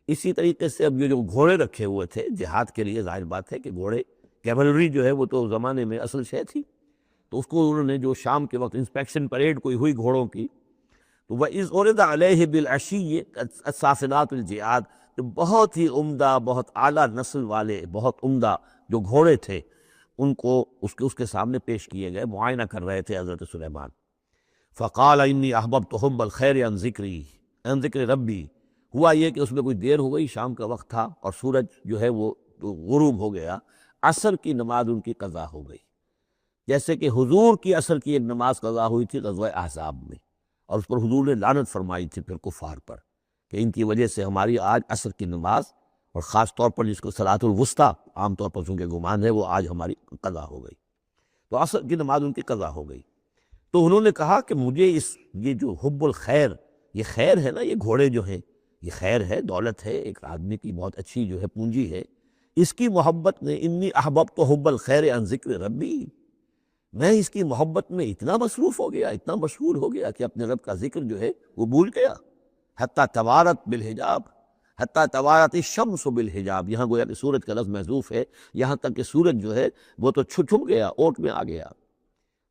اسی طریقے سے اب یہ جو گھوڑے رکھے ہوئے تھے جہاد کے لیے، ظاہر بات ہے کہ گھوڑے، کیولری جو ہے وہ تو زمانے میں اصل شے تھی، تو اس کو انہوں نے جو شام کے وقت انسپیکشن پریڈ کوئی ہوئی گھوڑوں کی، تو وَإِذْ عُرِضَ عَلَيْهِ بِالْعَشِيِّ الصَّافِنَاتُ الْجِيَادُ، تو بہت ہی عمدہ، بہت اعلیٰ نسل والے، بہت عمدہ جو گھوڑے تھے، ان کو اس کے سامنے پیش کیے گئے، معائنہ کر رہے تھے حضرت سلیمان۔ فَقَالَ إِنِّي أَحْبَبْتُ حُبَّ الْخَيْرِ عَنْ ذِكْرِي، عن ذکر ربی، ہوا یہ کہ اس میں کوئی دیر ہو گئی، شام کا وقت تھا اور سورج جو ہے وہ غروب ہو گیا، عصر کی نماز ان کی قضا ہو گئی، جیسے کہ حضور کی عصر کی ایک نماز قضا ہوئی تھی غزوہ احزاب میں، اور اس پر حضور نے لعنت فرمائی تھی پھر کفار پر کہ ان کی وجہ سے ہماری آج عصر کی نماز، اور خاص طور پر جس کو صلاۃ الوسطیٰ عام طور پر چونکہ گمان ہے، وہ آج ہماری قضا ہو گئی، تو عصر کی نماز ان کی قضا ہو گئی۔ تو انہوں نے کہا کہ مجھے یہ جو حب الخیر، یہ خیر ہے نا، یہ گھوڑے جو ہیں یہ خیر ہے، دولت ہے، ایک آدمی کی بہت اچھی جو ہے پونجی ہے، اس کی محبت نے، انی احببت حب الخیر عن ذکر ربی، میں اس کی محبت میں اتنا مصروف ہو گیا، اتنا مشغول ہو گیا کہ اپنے رب کا ذکر جو ہے وہ بھول گیا۔ حتیٰ توارت بالحجاب، حتیٰ توارت الشمس بالحجاب، یہاں گویا کہ سورج کا لفظ محذوف ہے، یہاں تک کہ سورج جو ہے وہ تو چھپ گیا، اوٹ میں آ گیا۔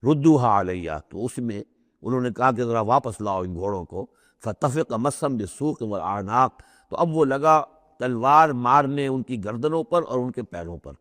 ردوہا علیہ، تو اس میں انہوں نے کہا کہ ذرا واپس لاؤ ان گھوڑوں کو۔ فطفق مسم بالسوق والاعناق، تو اب وہ لگا تلوار مارنے ان کی گردنوں پر اور ان کے پیروں پر۔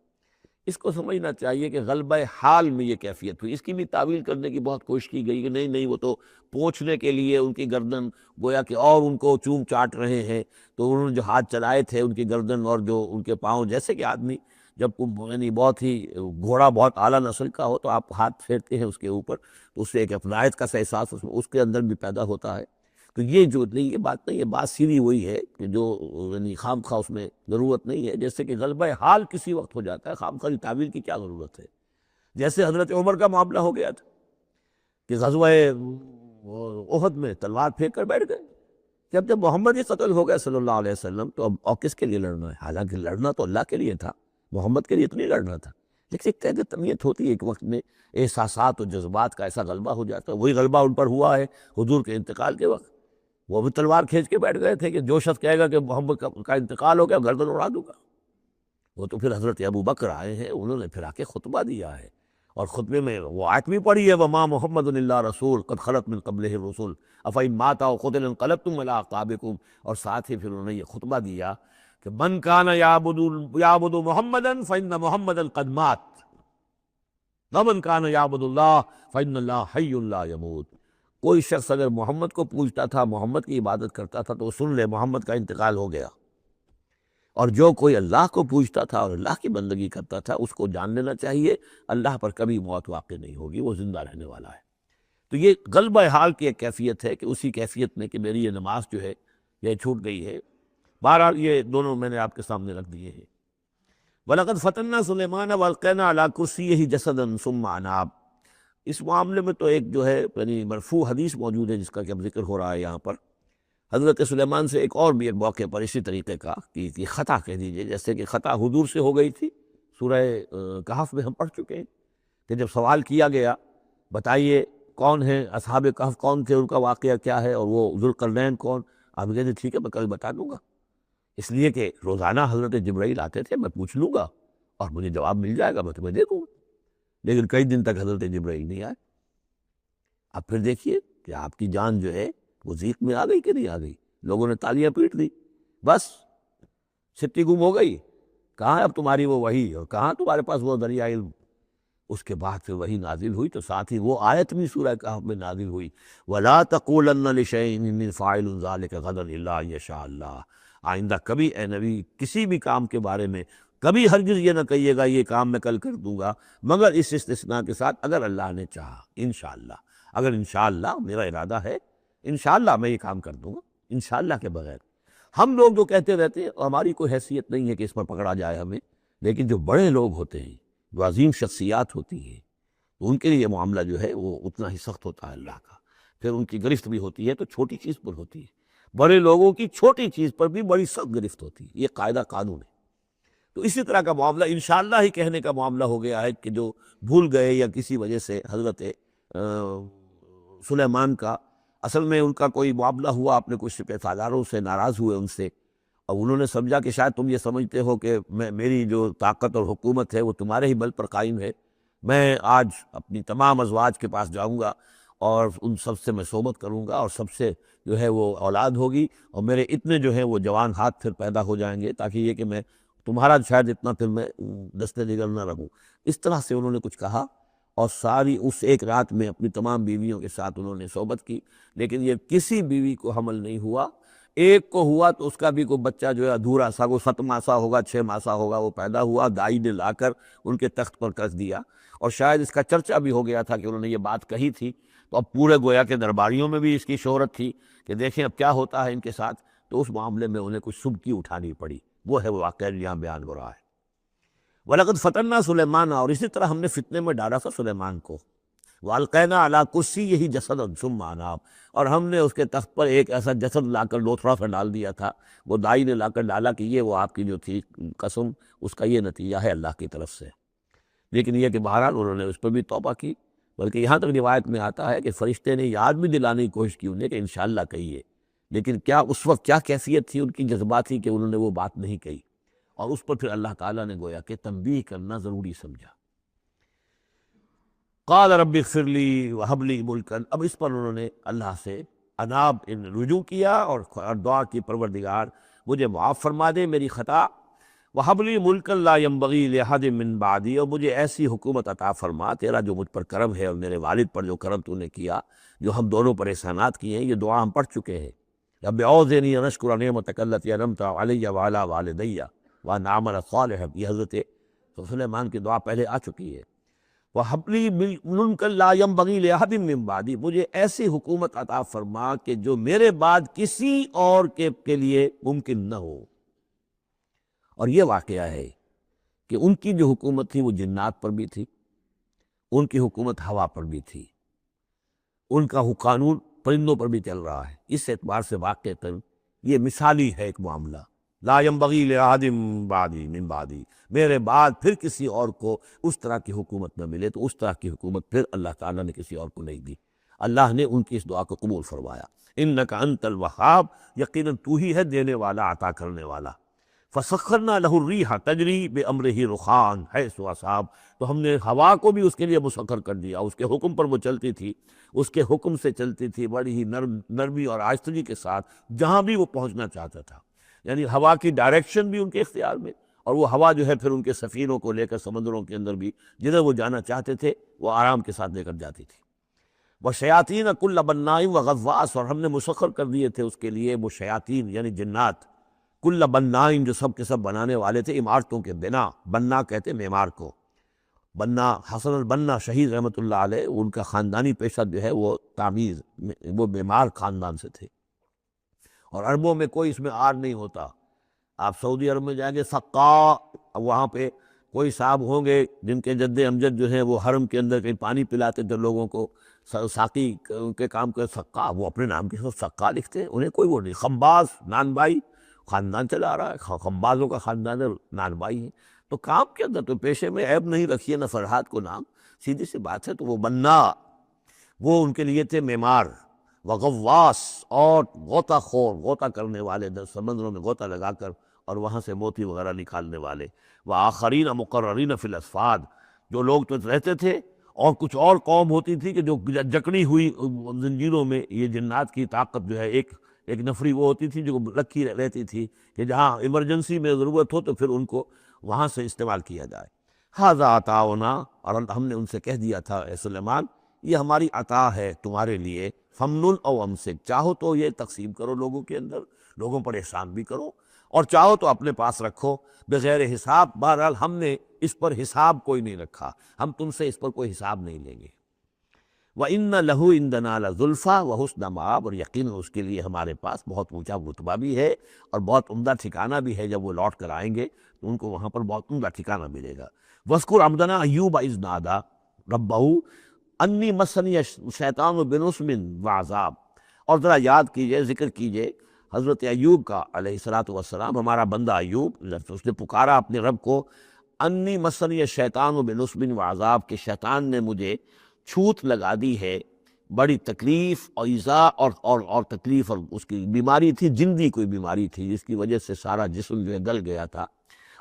اس کو سمجھنا چاہیے کہ غلبہ حال میں یہ کیفیت ہوئی۔ اس کی بھی تعویل کرنے کی بہت کوشش کی گئی کہ نہیں وہ تو پوچھنے کے لیے ان کی گردن گویا کہ اور ان کو چوم چاٹ رہے ہیں، تو انہوں نے جو ہاتھ چلائے تھے ان کی گردن اور جو ان کے پاؤں، جیسے کہ آدمی جب یعنی بہت ہی گھوڑا بہت اعلیٰ نسل کا ہو تو آپ ہاتھ پھیرتے ہیں اس کے اوپر، تو اس سے ایک اپنائیت کا سا احساس اس کے اندر بھی پیدا ہوتا ہے۔ تو یہ جو نہیں، یہ بات نہیں، یہ بات سیدھی وہی ہے کہ جو یعنی خام خواہ اس میں ضرورت نہیں ہے، جیسے کہ غلبہ حال کسی وقت ہو جاتا ہے، خام خواہ تعبیر کی کیا ضرورت ہے۔ جیسے حضرت عمر کا معاملہ ہو گیا تھا کہ غزوہ احد میں تلوار پھینک کر بیٹھ گئے، جب محمد ہی قتل ہو گئے صلی اللہ علیہ وسلم، تو اب اور کس کے لیے لڑنا ہے؟ حالانکہ لڑنا تو اللہ کے لیے تھا، محمد کے لیے تو نہیں لڑنا تھا، لیکن ایک قید طبیعت ہوتی ہے، ایک وقت میں احساسات اور جذبات کا ایسا غلبہ ہو جاتا ہے۔ وہی غلبہ ان پر ہوا ہے حضور کے انتقال کے وقت، وہ بھی تلوار کھینچ کے بیٹھ گئے تھے کہ جو شخص کہے گا کہ محمد کا انتقال ہو گیا گردن اڑا دوں گا۔ وہ تو پھر حضرت ابو بکر آئے ہیں، انہوں نے پھر آ کے خطبہ دیا ہے، اور خطبے میں وہ آیت بھی پڑھی ہے، وما محمد الا رسول قد خلت من قبلہ الرسل افإن مات أو قتل انقلبتم على أعقابكم، اور ساتھ ہی پھر انہوں نے یہ خطبہ دیا کہ من کان یعبد محمدا فإن محمدا قد مات ومن کان یعبد اللہ فإن اللہ حی لا يموت۔ کوئی شخص اگر محمد کو پوجتا تھا، محمد کی عبادت کرتا تھا، تو وہ سن لے محمد کا انتقال ہو گیا، اور جو کوئی اللہ کو پوجتا تھا اور اللہ کی بندگی کرتا تھا، اس کو جان لینا چاہیے اللہ پر کبھی موت واقع نہیں ہوگی، وہ زندہ رہنے والا ہے۔ تو یہ غلبہ حال کی ایک کیفیت ہے کہ اسی کیفیت میں کہ میری یہ نماز جو ہے یہ چھوٹ گئی ہے۔ بہرحال یہ دونوں میں نے آپ کے سامنے رکھ دیے ہیں۔ وَلَقَدْ فَتَنَّا سُلَيْمَانَ وَأَلْقَيْنَا عَلَىٰ كُرْسِيِّهِ جَسَدًا ثُمَّ أَنَابَ، اس معاملے میں تو ایک جو ہے یعنی مرفوع حدیث موجود ہے جس کا کہ اب ذکر ہو رہا ہے یہاں پر، حضرت سلیمان سے ایک اور بھی ایک موقع پر اسی طریقے کا کہ خطا کہہ دیجئے، جیسے کہ خطا حضور سے ہو گئی تھی، سورہ کہف میں ہم پڑھ چکے ہیں کہ جب سوال کیا گیا بتائیے کون ہیں اصحاب کہف، کون تھے، ان کا واقعہ کیا ہے، اور وہ ذوالقرنین کون؟ آپ کہتے ٹھیک ہے میں کل بتا دوں گا، اس لیے کہ روزانہ حضرت جبرائیل آتے تھے، میں پوچھ لوں گا اور مجھے جواب مل جائے گا، میں تمہیں دے دوں گا۔ لیکن کئی دن تک حضرت جبرائیل نہیں آئے۔ اب پھر دیکھیے کہ آپ کی جان جو ہے وہ ضیق میں آ گئی کہ نہیں آ گئی؟ لوگوں نے تالیاں پیٹ دی، بس چھٹی گم ہو گئی، کہاں ہے اب تمہاری وہ وحی، اور کہاں تمہارے پاس وہ دریائے علم؟ اس کے بعد پھر وہی نازل ہوئی، تو ساتھ ہی وہ آیت بھی سورہ کہف میں نازل ہوئی، وَلَا تَقُولَنَّ لِشَيْءٍ إِنِّي فَاعِلٌ ذَلِكَ غَدًا إِلَّا أَن يَشَاءَ اللَّهُ۔ آئندہ کبھی اے نبی کسی بھی کام کے بارے میں کبھی ہرگز یہ نہ کہیے گا یہ کام میں کل کر دوں گا، مگر اس استثناء کے ساتھ اگر اللہ نے چاہا، انشاءاللہ، اگر انشاءاللہ میرا ارادہ ہے، انشاءاللہ میں یہ کام کر دوں گا، انشاءاللہ کے بغیر۔ ہم لوگ جو کہتے رہتے ہیں، ہماری کوئی حیثیت نہیں ہے کہ اس پر پکڑا جائے ہمیں، لیکن جو بڑے لوگ ہوتے ہیں، جو عظیم شخصیات ہوتی ہیں، تو ان کے لیے یہ معاملہ جو ہے وہ اتنا ہی سخت ہوتا ہے اللہ کا، پھر ان کی گرفت بھی ہوتی ہے تو چھوٹی چیز پر ہوتی ہے، بڑے لوگوں کی چھوٹی چیز پر بھی بڑی سخت گرفت ہوتی ہے، یہ قاعدہ قانون ہے۔ تو اسی طرح کا معاملہ انشاءاللہ ہی کہنے کا معاملہ ہو گیا ہے کہ جو بھول گئے یا کسی وجہ سے حضرت سلیمان کا، اصل میں ان کا کوئی معاملہ ہوا، اپنے کچھ سپہ سالاروں سے ناراض ہوئے ان سے، اور انہوں نے سمجھا کہ شاید تم یہ سمجھتے ہو کہ میری جو طاقت اور حکومت ہے وہ تمہارے ہی بل پر قائم ہے، میں آج اپنی تمام ازواج کے پاس جاؤں گا اور ان سب سے میں صحبت کروں گا، اور سب سے جو ہے وہ اولاد ہوگی، اور میرے اتنے جو ہیں وہ جوان ہاتھ پھر پیدا ہو جائیں گے، تاکہ یہ کہ میں تمہارا شاید اتنا پھر میں دستے دیگر نہ رہوں۔ اس طرح سے انہوں نے کچھ کہا، اور ساری اس ایک رات میں اپنی تمام بیویوں کے ساتھ انہوں نے صحبت کی، لیکن یہ کسی بیوی کو حمل نہیں ہوا، ایک کو ہوا تو اس کا بھی کوئی بچہ جو ہے ادھورا سا، وہ 7 ماسہ ہوگا 6 ماسہ ہوگا، وہ پیدا ہوا، دائی نے لا کر ان کے تخت پر کس دیا، اور شاید اس کا چرچا بھی ہو گیا تھا کہ انہوں نے یہ بات کہی تھی، تو اب پورے گویا کے درباریوں میں بھی اس کی شہرت تھی کہ دیکھیں اب کیا ہوتا ہے ان کے ساتھ، تو اس معاملے میں انہیں کچھ سبکی اٹھانی پڑی، وہ ہے وہ واقعہ یہاں بیان ہو رہا ہے۔ وَلَقَدْ فَتَنَّا سُلَيْمَانَ، اور اسی طرح ہم نے فتنے میں ڈالا تھا سلیمان کو، وَأَلْقَيْنَا عَلَىٰ كُرْسِيِّهِ جَسَدًا ثُمَّ أَنَابَ، اور ہم نے اس کے تخت پر ایک ایسا جسد لا کر لوتھڑا سا ڈال دیا تھا، وہ دائی نے لا کر ڈالا کہ یہ وہ آپ کی جو تھی قسم، اس کا یہ نتیجہ ہے اللہ کی طرف سے۔ لیکن یہ کہ بہرحال انہوں نے اس پر بھی توبہ کی، بلکہ یہاں تک روایت میں آتا ہے کہ فرشتے نے یاد بھی دلانے کی کوشش کی انہیں کہ انشاءاللہ کہیے، لیکن کیا اس وقت کیا کیفیت تھی ان کی جذباتی کہ انہوں نے وہ بات نہیں کہی، اور اس پر پھر اللہ تعالیٰ نے گویا کہ تنبیہ کرنا ضروری سمجھا۔ قال رب اغفر لی وہب لی ملکا، اب اس پر انہوں نے اللہ سے اناب رجوع کیا اور دعا کی، پروردگار مجھے معاف فرما دے میری خطا، وہب لی ملکا لا ينبغی لأحد من بعدی، اور مجھے ایسی حکومت عطا فرما، تیرا جو مجھ پر کرم ہے اور میرے والد پر جو کرم تو نے کیا، جو ہم دونوں پر احسانات کیے ہیں، یہ دعا ہم پڑھ چکے ہیں، رب اوزعنی ان اشکر نعمتک التی انعمت علی وعلی والدی وان اعمل صالحا، یہ حضرت سلیمان کی دعا پہلے آ چکی ہے۔ وَهَبْ لِي مُلْكًا لَا يَنبَغِي لِأَحَدٍ مِّن بَعْدِي، مجھے ایسی حکومت عطا فرما کہ جو میرے بعد کسی اور کے لیے ممکن نہ ہو۔ اور یہ واقعہ ہے کہ ان کی جو حکومت تھی وہ جنات پر بھی تھی، ان کی حکومت ہوا پر بھی تھی، ان کا قانون پرندوں پر بھی چل رہا ہے، اس اعتبار سے واقعتاً یہ مثالی ہے ایک معاملہ، لا ينبغی لأحد بعدی من بعدی، میرے بعد پھر کسی اور کو اس طرح کی حکومت نہ ملے، تو اس طرح کی حکومت پھر اللہ تعالیٰ نے کسی اور کو نہیں دی، اللہ نے ان کی اس دعا کو قبول فرمایا۔ انک انت الوہاب، یقیناً تو ہی ہے دینے والا، عطا کرنے والا۔ فسخرنا لہ الریح تجری بامرہ رخاء حیث اصاب، تو ہم نے ہوا کو بھی اس کے لیے مسخر کر دیا، اس کے حکم پر وہ چلتی تھی، اس کے حکم سے چلتی تھی بڑی ہی نرمی اور آہستگی کے ساتھ، جہاں بھی وہ پہنچنا چاہتا تھا، یعنی ہوا کی ڈائریکشن بھی ان کے اختیار میں، اور وہ ہوا جو ہے پھر ان کے سفینوں کو لے کر سمندروں کے اندر بھی جدھر وہ جانا چاہتے تھے وہ آرام کے ساتھ لے کر جاتی تھی۔ وَشَيَاطِينَ كُلَّ بَنَّاءٍ وَغَوَّاصٍ، اور ہم نے مسخر کر دیے تھے اس کے لیے وہ شیاطین یعنی جنات، کل بنائن جو سب کے سب بنانے والے تھے، عمارتوں کے بنا، بنا کہتے معمار کو، بنا حسن البنا شہید رحمۃ اللہ علیہ، ان کا خاندانی پیشہ جو ہے وہ تعمیر، وہ معمار خاندان سے تھے، اور عربوں میں کوئی اس میں آر نہیں ہوتا۔ آپ سعودی عرب میں جائیں گے سقا، وہاں پہ کوئی صاحب ہوں گے جن کے جد امجد جو ہیں وہ حرم کے اندر کہیں پانی پلاتے تھے لوگوں کو، ساقی کے کام کر، سقا، وہ اپنے نام کے ساتھ سقا لکھتے ہیں، انہیں کوئی وہ نہیں۔ خمباز نان بائی خاندان چلا آ رہا ہے، خمبازوں کا خاندان نان بائی ہے، تو کام کے اندر تو پیشے میں عیب نہیں رکھیے نہ فرحات کو نام، سیدھی سی بات ہے۔ تو وہ بنا وہ ان کے لیے تھے معمار وغواص اور غوطہ خور، غوطہ کرنے والے، سمندروں میں غوطہ لگا کر اور وہاں سے موتی وغیرہ نکالنے والے، وآخرین مقررین فی الاسفاد، جو لوگ تو رہتے تھے، اور کچھ اور قوم ہوتی تھی کہ جو جکڑی ہوئی زنجیروں میں، یہ جنات کی طاقت جو ہے، ایک نفری وہ ہوتی تھی جو رکھی رہتی تھی کہ جہاں ایمرجنسی میں ضرورت ہو تو پھر ان کو وہاں سے استعمال کیا جائے۔ ھذا عطاؤنا، اور ہم نے ان سے کہہ دیا تھا اے سلیمان یہ ہماری عطا ہے تمہارے لیے، فمنن او امسک، چاہو تو یہ تقسیم کرو لوگوں کے اندر، لوگوں پر احسان بھی کرو، اور چاہو تو اپنے پاس رکھو بغیر حساب۔ بہرحال ہم نے اس پر حساب کوئی نہیں رکھا، ہم تم سے اس پر کوئی حساب نہیں لیں گے۔ وَإِنَّ لَهُ عِندَنَا لَزُلْفَىٰ وَحُسْنَ مَآبٍ، اور یقیناً اس کے لیے ہمارے پاس بہت اونچا رتبہ بھی ہے اور بہت عمدہ ٹھکانہ بھی ہے، جب وہ لوٹ کر آئیں گے تو ان کو وہاں پر بہت عمدہ ٹھکانہ ملے گا۔ وَاذْكُرْ عَبْدَنَا أَيُّوبَ إِذْ نَادَىٰ رَبَّهُ أَنِّي مَسَّنِيَ الشَّيْطَانُ بِنُصْبٍ وَعَذَابٍ، اور ذرا یاد کیجئے، ذکر کیجئے حضرت ایوب کا علیہ السلام، ہمارا بندہ ایوب، اس نے پکارا اپنے رب کو، انی مسنی الشیطان بنصب وعذاب، کہ شیطان نے مجھے چھوت لگا دی ہے، بڑی تکلیف اور ایذا اور تکلیف، اور اس کی بیماری تھی، جلدی کوئی بیماری تھی جس کی وجہ سے سارا جسم جو ہے گل گیا تھا،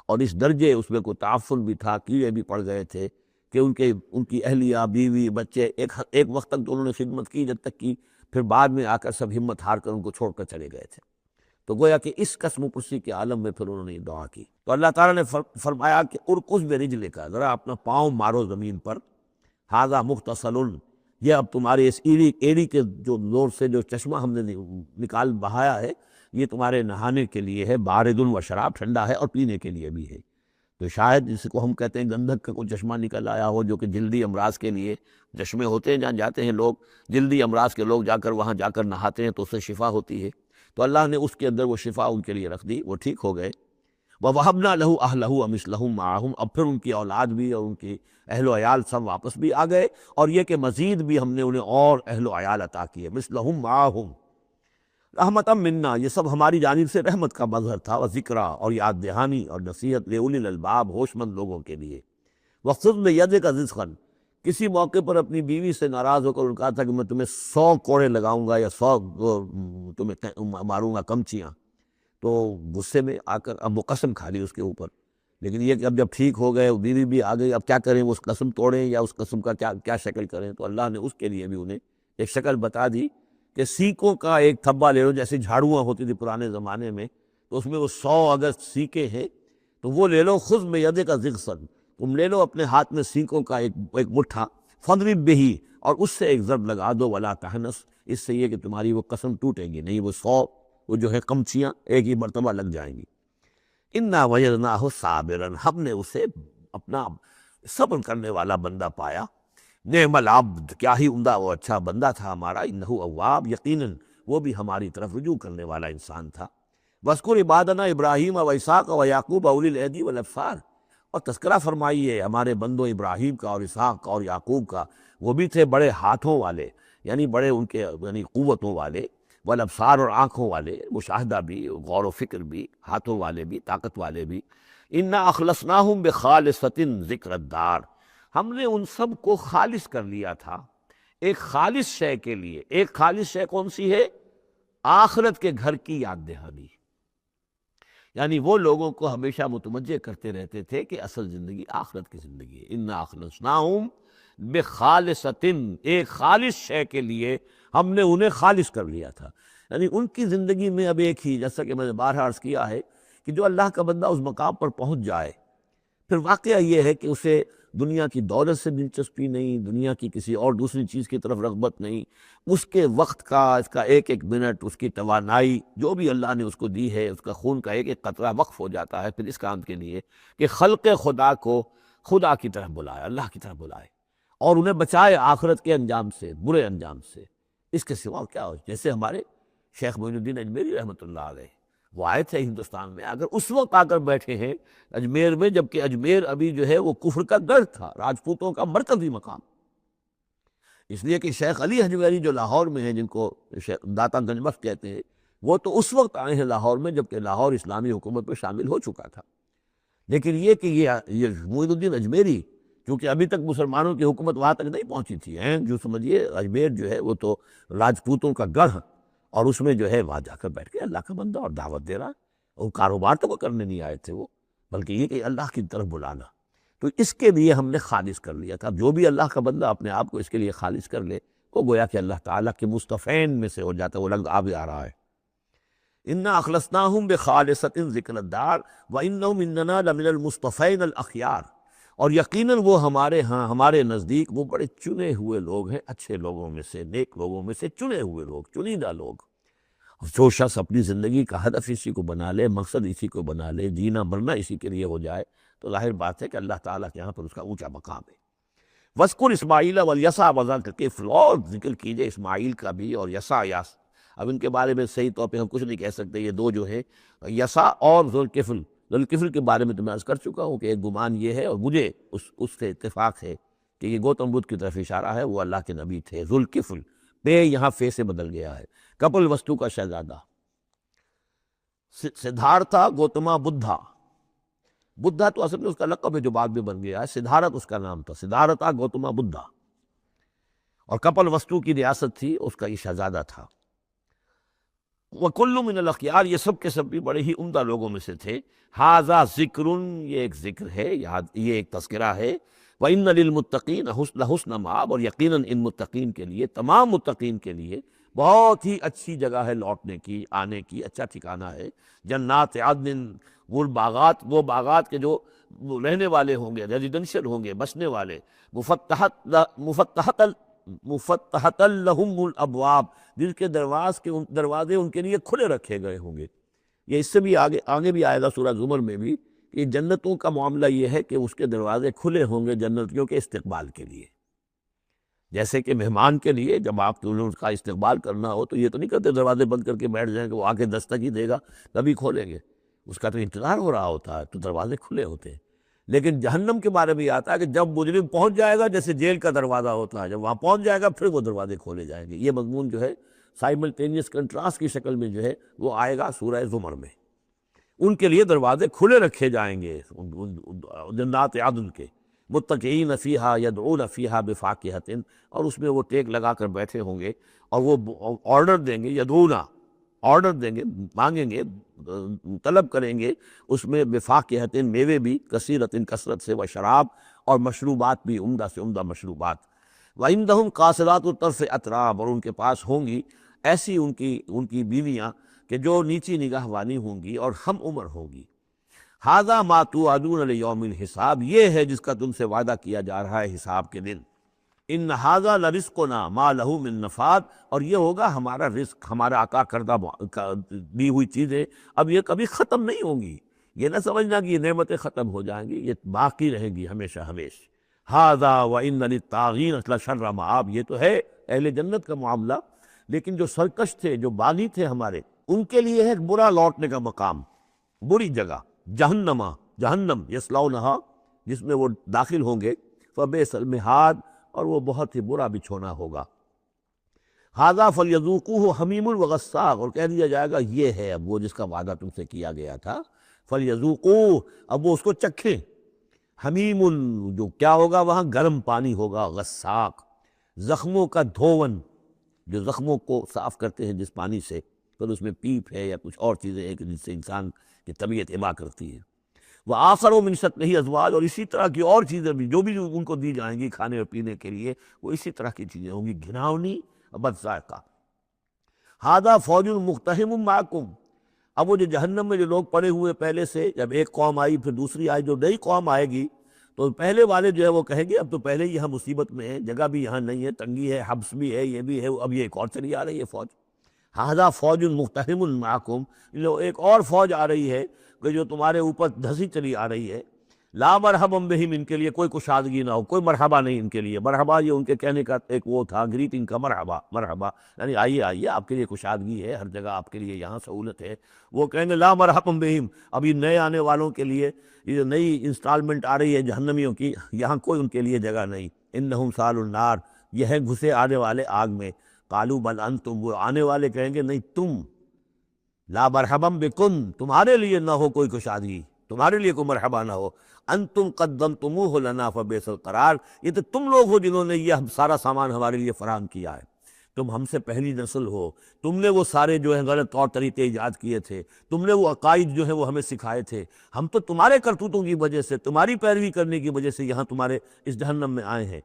اور اس درجے اس میں کوئی تعفن بھی تھا، کیڑے بھی پڑ گئے تھے کہ ان کی اہلیہ، بیوی، بچے ایک وقت تک تو انہوں نے خدمت کی جب تک کی، پھر بعد میں آ کر سب ہمت ہار کر ان کو چھوڑ کر چلے گئے تھے۔ تو گویا کہ اس قسم و پرسی کے عالم میں پھر انہوں نے یہ دعا کی، تو اللہ تعالیٰ نے فرمایا کہ ارکض برجلک، ذرا اپنا پاؤں مارو زمین پر، ھذا مغتسل، یہ اب تمہارے اس ایڑی کے جو زور سے جو چشمہ ہم نے نکال بہایا ہے، یہ تمہارے نہانے کے لیے ہے، بارد و شراب، ٹھنڈا ہے اور پینے کے لیے بھی ہے۔ تو شاید جس کو ہم کہتے ہیں گندھک کا کوئی چشمہ نکل آیا ہو، جو کہ جلدی امراض کے لیے چشمے ہوتے ہیں جہاں جاتے ہیں لوگ، جلدی امراض کے لوگ جا کر وہاں جا کر نہاتے ہیں تو اس سے شفا ہوتی ہے، تو اللہ نے اس کے اندر وہ شفا ان کے لیے رکھ دی، وہ ٹھیک ہو گئے۔ وَوَهَبْنَا لَهُ أَهْلَهُ وَمِثْلَهُم مَّعَهُمْ، اب پھر ان کی اولاد بھی اور ان کی اہل و عیال سب واپس بھی آ گئے، اور یہ کہ مزید بھی ہم نے انہیں اور اہل و عیال عطا کیے، مِثْلَهُم مَّعَهُمْ رحمتاً منا، یہ سب ہماری جانب سے رحمت کا مظہر تھا، اور ذکرہ اور یاد دہانی اور نصیحت لِأُولِي الْأَلْبَاب، ہوش مند لوگوں کے لیے۔ وَخْفِضْ بِيَدِكَ رِزْقًا، کسی موقع پر اپنی بیوی سے ناراض ہو کر ان کہا تھا کہ میں تمہیں 100 کوڑے لگاؤں گا یا 100 تمہیں ماروں گا کمچیاں، تو غصے میں آ کر اب وہ قسم کھا لی اس کے اوپر، لیکن یہ کہ اب جب ٹھیک ہو گئے، بیوی بھی آ گئی، اب کیا کریں، اس قسم توڑیں یا اس قسم کا کیا شکل کریں، تو اللہ نے اس کے لیے بھی انہیں ایک شکل بتا دی کہ سیکوں کا ایک تھبا لے لو، جیسے جھاڑواں ہوتی تھی پرانے زمانے میں، تو اس میں وہ 100 اگر سیکے ہیں تو وہ لے لو، خذ بیدک ضغثا، تم لے لو اپنے ہاتھ میں سیکوں کا ایک مٹھا، فاضرب بہ، اور اس سے ایک ضرب لگا دو، ولا تحنث، اس سے یہ کہ تمہاری وہ قسم ٹوٹے گی نہیں، وہ 100 وہ جو ہے کمچیاں ایک ہی مرتبہ لگ جائیں گی۔ انا وجدناہ صابرا، ہم نے اسے اپنا صبر کرنے والا بندہ پایا، نعم العبد، کیا ہی عمدہ وہ اچھا بندہ تھا ہمارا، انہ اواب، یقیناً وہ بھی ہماری طرف رجوع کرنے والا انسان تھا۔ واذکر عبادنا ابراہیم و اسحاق و یعقوب اولی الایدی والابصار، اور تذکرہ فرمائیے ہمارے بندوں ابراہیم کا اور اسحاق کا اور یعقوب کا، وہ بھی تھے بڑے ہاتھوں والے، یعنی بڑے ان کے یعنی قوتوں والے، والابصار، اور آنکھوں والے، مشاہدہ بھی، غور و فکر بھی، ہاتھوں والے بھی، طاقت والے بھی۔ انا اخلصناہم بخالصۃ ذکر الدار، ہم نے ان سب کو خالص کر لیا تھا ایک خالص شے کے لیے۔ ایک خالص شے کون سی ہے؟ آخرت کے گھر کی یاد دہانی، یعنی وہ لوگوں کو ہمیشہ متوجہ کرتے رہتے تھے کہ اصل زندگی آخرت کی زندگی ہے۔ انا اخلصناہم بخالصۃ، ایک خالص شے کے لیے ہم نے انہیں خالص کر لیا تھا، یعنی ان کی زندگی میں اب ایک ہی، جیسا کہ میں نے بارہا عرض کیا ہے کہ جو اللہ کا بندہ اس مقام پر پہنچ جائے، پھر واقعہ یہ ہے کہ اسے دنیا کی دولت سے دلچسپی نہیں، دنیا کی کسی اور دوسری چیز کی طرف رغبت نہیں، اس کے وقت کا، اس کا ایک ایک منٹ، اس کی توانائی جو بھی اللہ نے اس کو دی ہے، اس کا خون کا ایک ایک قطرہ وقف ہو جاتا ہے پھر اس کام کے لیے کہ خلق خدا کو خدا کی طرف بلائے، اللہ کی طرف بلائے، اور انہیں بچائے آخرت کے انجام سے، برے انجام سے۔ اس کے سوا کیا ہو، جیسے ہمارے شیخ معین الدین اجمیری رحمۃ اللہ علیہ، وہ آئے تھے ہندوستان میں، اگر اس وقت آ کر بیٹھے ہیں اجمیر میں، جبکہ اجمیر ابھی جو ہے وہ کفر کا گڑھ تھا، راجپوتوں کا مرکزی مقام، اس لیے کہ شیخ علی اجمیری جو لاہور میں ہیں، جن کو داتا گنج بخش کہتے ہیں، وہ تو اس وقت آئے ہیں لاہور میں جبکہ لاہور اسلامی حکومت میں شامل ہو چکا تھا، لیکن یہ کہ یہ معین الدین اجمیری کیونکہ ابھی تک مسلمانوں کی حکومت وہاں تک نہیں پہنچی تھی ہیں، جو سمجھیے اجمیر جو ہے وہ تو راجپوتوں کا گڑھ، اور اس میں جو ہے وہاں جا کر بیٹھ کے اللہ کا بندہ اور دعوت دے رہا، اور کاروبار تو وہ کرنے نہیں آئے تھے وہ، بلکہ یہ کہ اللہ کی طرف بلانا۔ تو اس کے لیے ہم نے خالص کر لیا تھا۔ جو بھی اللہ کا بندہ اپنے آپ کو اس کے لیے خالص کر لے، وہ گویا کہ اللہ تعالیٰ کے مصطفین میں سے ہو جاتا ہے، وہ لفظ آب آ رہا ہے۔ اِنَّا أَخْلَصْنَاهُمْ بِخَالِصَةٍ ذِكْرَ الدَّارِ وَإِنَّهُمْ عِندَنَا لَمِنَ الْمُصْطَفَيْنَ الْأَخْيَارِ، اور یقیناً وہ ہمارے ہاں، ہمارے نزدیک وہ بڑے چنے ہوئے لوگ ہیں، اچھے لوگوں میں سے، نیک لوگوں میں سے چنے ہوئے لوگ، چنیدہ لوگ۔ جو شخص اپنی زندگی کا ہدف اسی کو بنا لے، مقصد اسی کو بنا لے، جینا مرنا اسی کے لیے ہو جائے، تو ظاہر بات ہے کہ اللہ تعالیٰ کے یہاں پر اس کا اونچا مقام ہے۔ وَاذْكُرْ إِسْمَاعِيلَ وَالْيَسَعَ وَذَا الْكِفْلِ، اور ذکر کیجئے اسماعیل کا بھی اور یسع یاس۔ اب ان کے بارے میں صحیح طور پہ ہم کچھ نہیں کہہ سکتے، یہ دو جو ہے یسع اور ذوالکفل۔ ذوالکفل کے بارے میں تو میں عرض کر چکا ہوں کہ ایک گمان یہ ہے، اور مجھے اس سے اتفاق ہے کہ یہ گوتم بدھ کی طرف اشارہ ہے، وہ اللہ کے نبی تھے۔ ذوالکفل، پے یہاں فے سے بدل گیا ہے۔ کپل وستو کا شہزادہ، سدھارتھا گوتما بدھا۔ بدھا تو اصل میں اس کا لقب ہے جو بعد میں بن گیا ہے، سدھارت اس کا نام تھا، سدھارتھا گوتما بدھا، اور کپل وستو کی ریاست تھی، اس کا یہ شہزادہ تھا۔ وَكُلُّ مِنَ الْأَخْيَارِ، یہ سب کے سب بھی بڑے ہی عمدہ لوگوں میں سے تھے۔ ھذا ذکر، یہ ایک ذکر ہے، یہ ایک تذکرہ ہے۔ وَإِنَّ لِلْمُتَّقِينَ لَحُسْنَ مآب، اور یقیناً ان متقین کے لیے، تمام متقین کے لیے بہت ہی اچھی جگہ ہے لوٹنے کی، آنے کی، اچھا ٹھکانہ ہے۔ جنات عدن، وہ باغات کے جو رہنے والے ہوں گے، ریزیڈنشل ہوں گے، بسنے والے، مفتحت لہم الابواب، جن کے دروازے ان کے لیے کھلے رکھے گئے ہوں گے۔ یہ اس سے بھی آگے بھی آئے گا سورہ زمر میں بھی، کہ جنتوں کا معاملہ یہ ہے کہ اس کے دروازے کھلے ہوں گے جنتیوں کے استقبال کے لیے۔ جیسے کہ مہمان کے لیے جب آپ کو اس کا استقبال کرنا ہو تو یہ تو نہیں کرتے دروازے بند کر کے بیٹھ جائیں کہ وہ آ کے دستک ہی دے گا تبھی کھولیں گے، اس کا تو انتظار ہو رہا ہوتا ہے، تو دروازے کھلے ہوتے ہیں۔ لیکن جہنم کے بارے میں یہ آتا ہے کہ جب مجرم پہنچ جائے گا، جیسے جیل کا دروازہ ہوتا ہے، جب وہاں پہنچ جائے گا پھر وہ دروازے کھولے جائیں گے۔ یہ مضمون جو ہے سائملٹینیس کنٹراسٹ کی شکل میں جو ہے وہ آئے گا سورہ زمر میں۔ ان کے لیے دروازے کھلے رکھے جائیں گے جنات عدن کے، متکئین فیہا یدعون فیہا بفاکہۃ، اور اس میں وہ ٹیک لگا کر بیٹھے ہوں گے، اور وہ آرڈر دیں گے، یدعونا آرڈر دیں گے، مانگیں گے، طلب کریں گے اس میں بفاکہۃ، میوے بھی، کثیرۃ کثرت سے، و شراب، اور مشروبات بھی، عمدہ سے عمدہ مشروبات۔ وعندہم قاصرات الطرف اتراب، اور ان کے پاس ہوں گی ایسی ان کی بیویاں کہ جو نیچی نگاہ وانی ہوں گی اور ہم عمر ہوں گی۔ ھذا ما توعدون لیوم الحساب، یہ ہے جس کا تم سے وعدہ کیا جا رہا ہے حساب کے دن۔ ان ھذا لرزقنا ما لہ من نفاد، اور یہ ہوگا ہمارا رزق، ہمارا عطا کردہ دی ہوئی چیزیں، اب یہ کبھی ختم نہیں ہوں گی۔ یہ نہ سمجھنا کہ یہ نعمتیں ختم ہو جائیں گی، یہ باقی رہیں گی ہمیشہ ہمیشہ۔ ھذا وان للطاغین لشر مآب، یہ تو ہے اہل جنت کا معاملہ، لیکن جو سرکش تھے، جو باغی تھے ہمارے، ان کے لیے ہے برا لوٹنے کا مقام، بری جگہ، جہنم یصلونہا، جس میں وہ داخل ہوں گے، فبئس المہاد، اور وہ بہت ہی برا بچھونا ہوگا۔ ھذا فلیذوقوہ حمیم وغساق، اور کہہ دیا جائے گا یہ ہے اب وہ جس کا وعدہ تم سے کیا گیا تھا، فلیذوقوہ، اب وہ اس کو چکھیں۔ حمیم، جو کیا ہوگا وہاں، گرم پانی ہوگا، غساق، زخموں کا دھون، جو زخموں کو صاف کرتے ہیں جس پانی سے، پھر اس میں پیپ ہے یا کچھ اور چیزیں ہیں کہ جس سے انسان کی طبیعت ایما کرتی ہے۔ وآخر من شکلہ ازواج، اور اسی طرح کی اور چیزیں بھی جو بھی ان کو دی جائیں گی کھانے اور پینے کے لیے، وہ اسی طرح کی چیزیں ہوں گی، گھناؤنی اور بد ذائقہ۔ ھذا فوج مقتحم معکم، اب وہ جو جہنم میں جو لوگ پڑے ہوئے پہلے سے، جب ایک قوم آئی پھر دوسری آئی، جو نئی قوم آئے گی تو پہلے والے جو ہے وہ کہیں گے اب تو پہلے ہی ہم مصیبت میں ہیں، جگہ بھی یہاں نہیں ہے، تنگی ہے، حبس بھی ہے، یہ بھی ہے، اب یہ ایک اور چلی آ رہی ہے فوج۔ ھذا فوج مقتحم معکم، ایک اور فوج آ رہی ہے کہ جو تمہارے اوپر دھسی چلی آ رہی ہے۔ لا مرحبا بہم، ان کے لیے کوئی کشادگی نہ ہو، کوئی مرحبا نہیں ان کے لیے۔ مرحبا یہ ان کے کہنے کا ایک وہ تھا، گریٹنگ کا مرحبا، مرحبا یعنی آئیے آئیے، آپ کے لیے کشادگی ہے، ہر جگہ آپ کے لیے یہاں سہولت ہے۔ وہ کہیں گے لا مرحبا بہم، اب یہ نئے آنے والوں کے لیے، یہ نئی انسٹالمنٹ آ رہی ہے جہنمیوں کی، یہاں کوئی ان کے لیے جگہ نہیں۔ انہم صالوا النار، یہ ہے گھسے آنے والے آگ میں۔ قالوا بل انتم، وہ آنے والے کہیں گے نہیں تم، لا مرحبا بکم، تمہارے لیے نہ ہو کوئی کشادگی، تمہارے لیے کوئی مرحبا نہ ہو۔ انتم قدمتموہ لنا فبئس القرار، یہ تو تم لوگ ہو جنہوں نے یہ سارا سامان ہمارے لیے فراہم کیا ہے، تم ہم سے پہلی نسل ہو، تم نے وہ سارے جو ہے غلط طور طریقے ایجاد کیے تھے، تم نے وہ عقائد جو ہے وہ ہمیں سکھائے تھے، ہم تو تمہارے کرتوتوں کی وجہ سے، تمہاری پیروی کرنے کی وجہ سے یہاں تمہارے اس جہنم میں آئے ہیں۔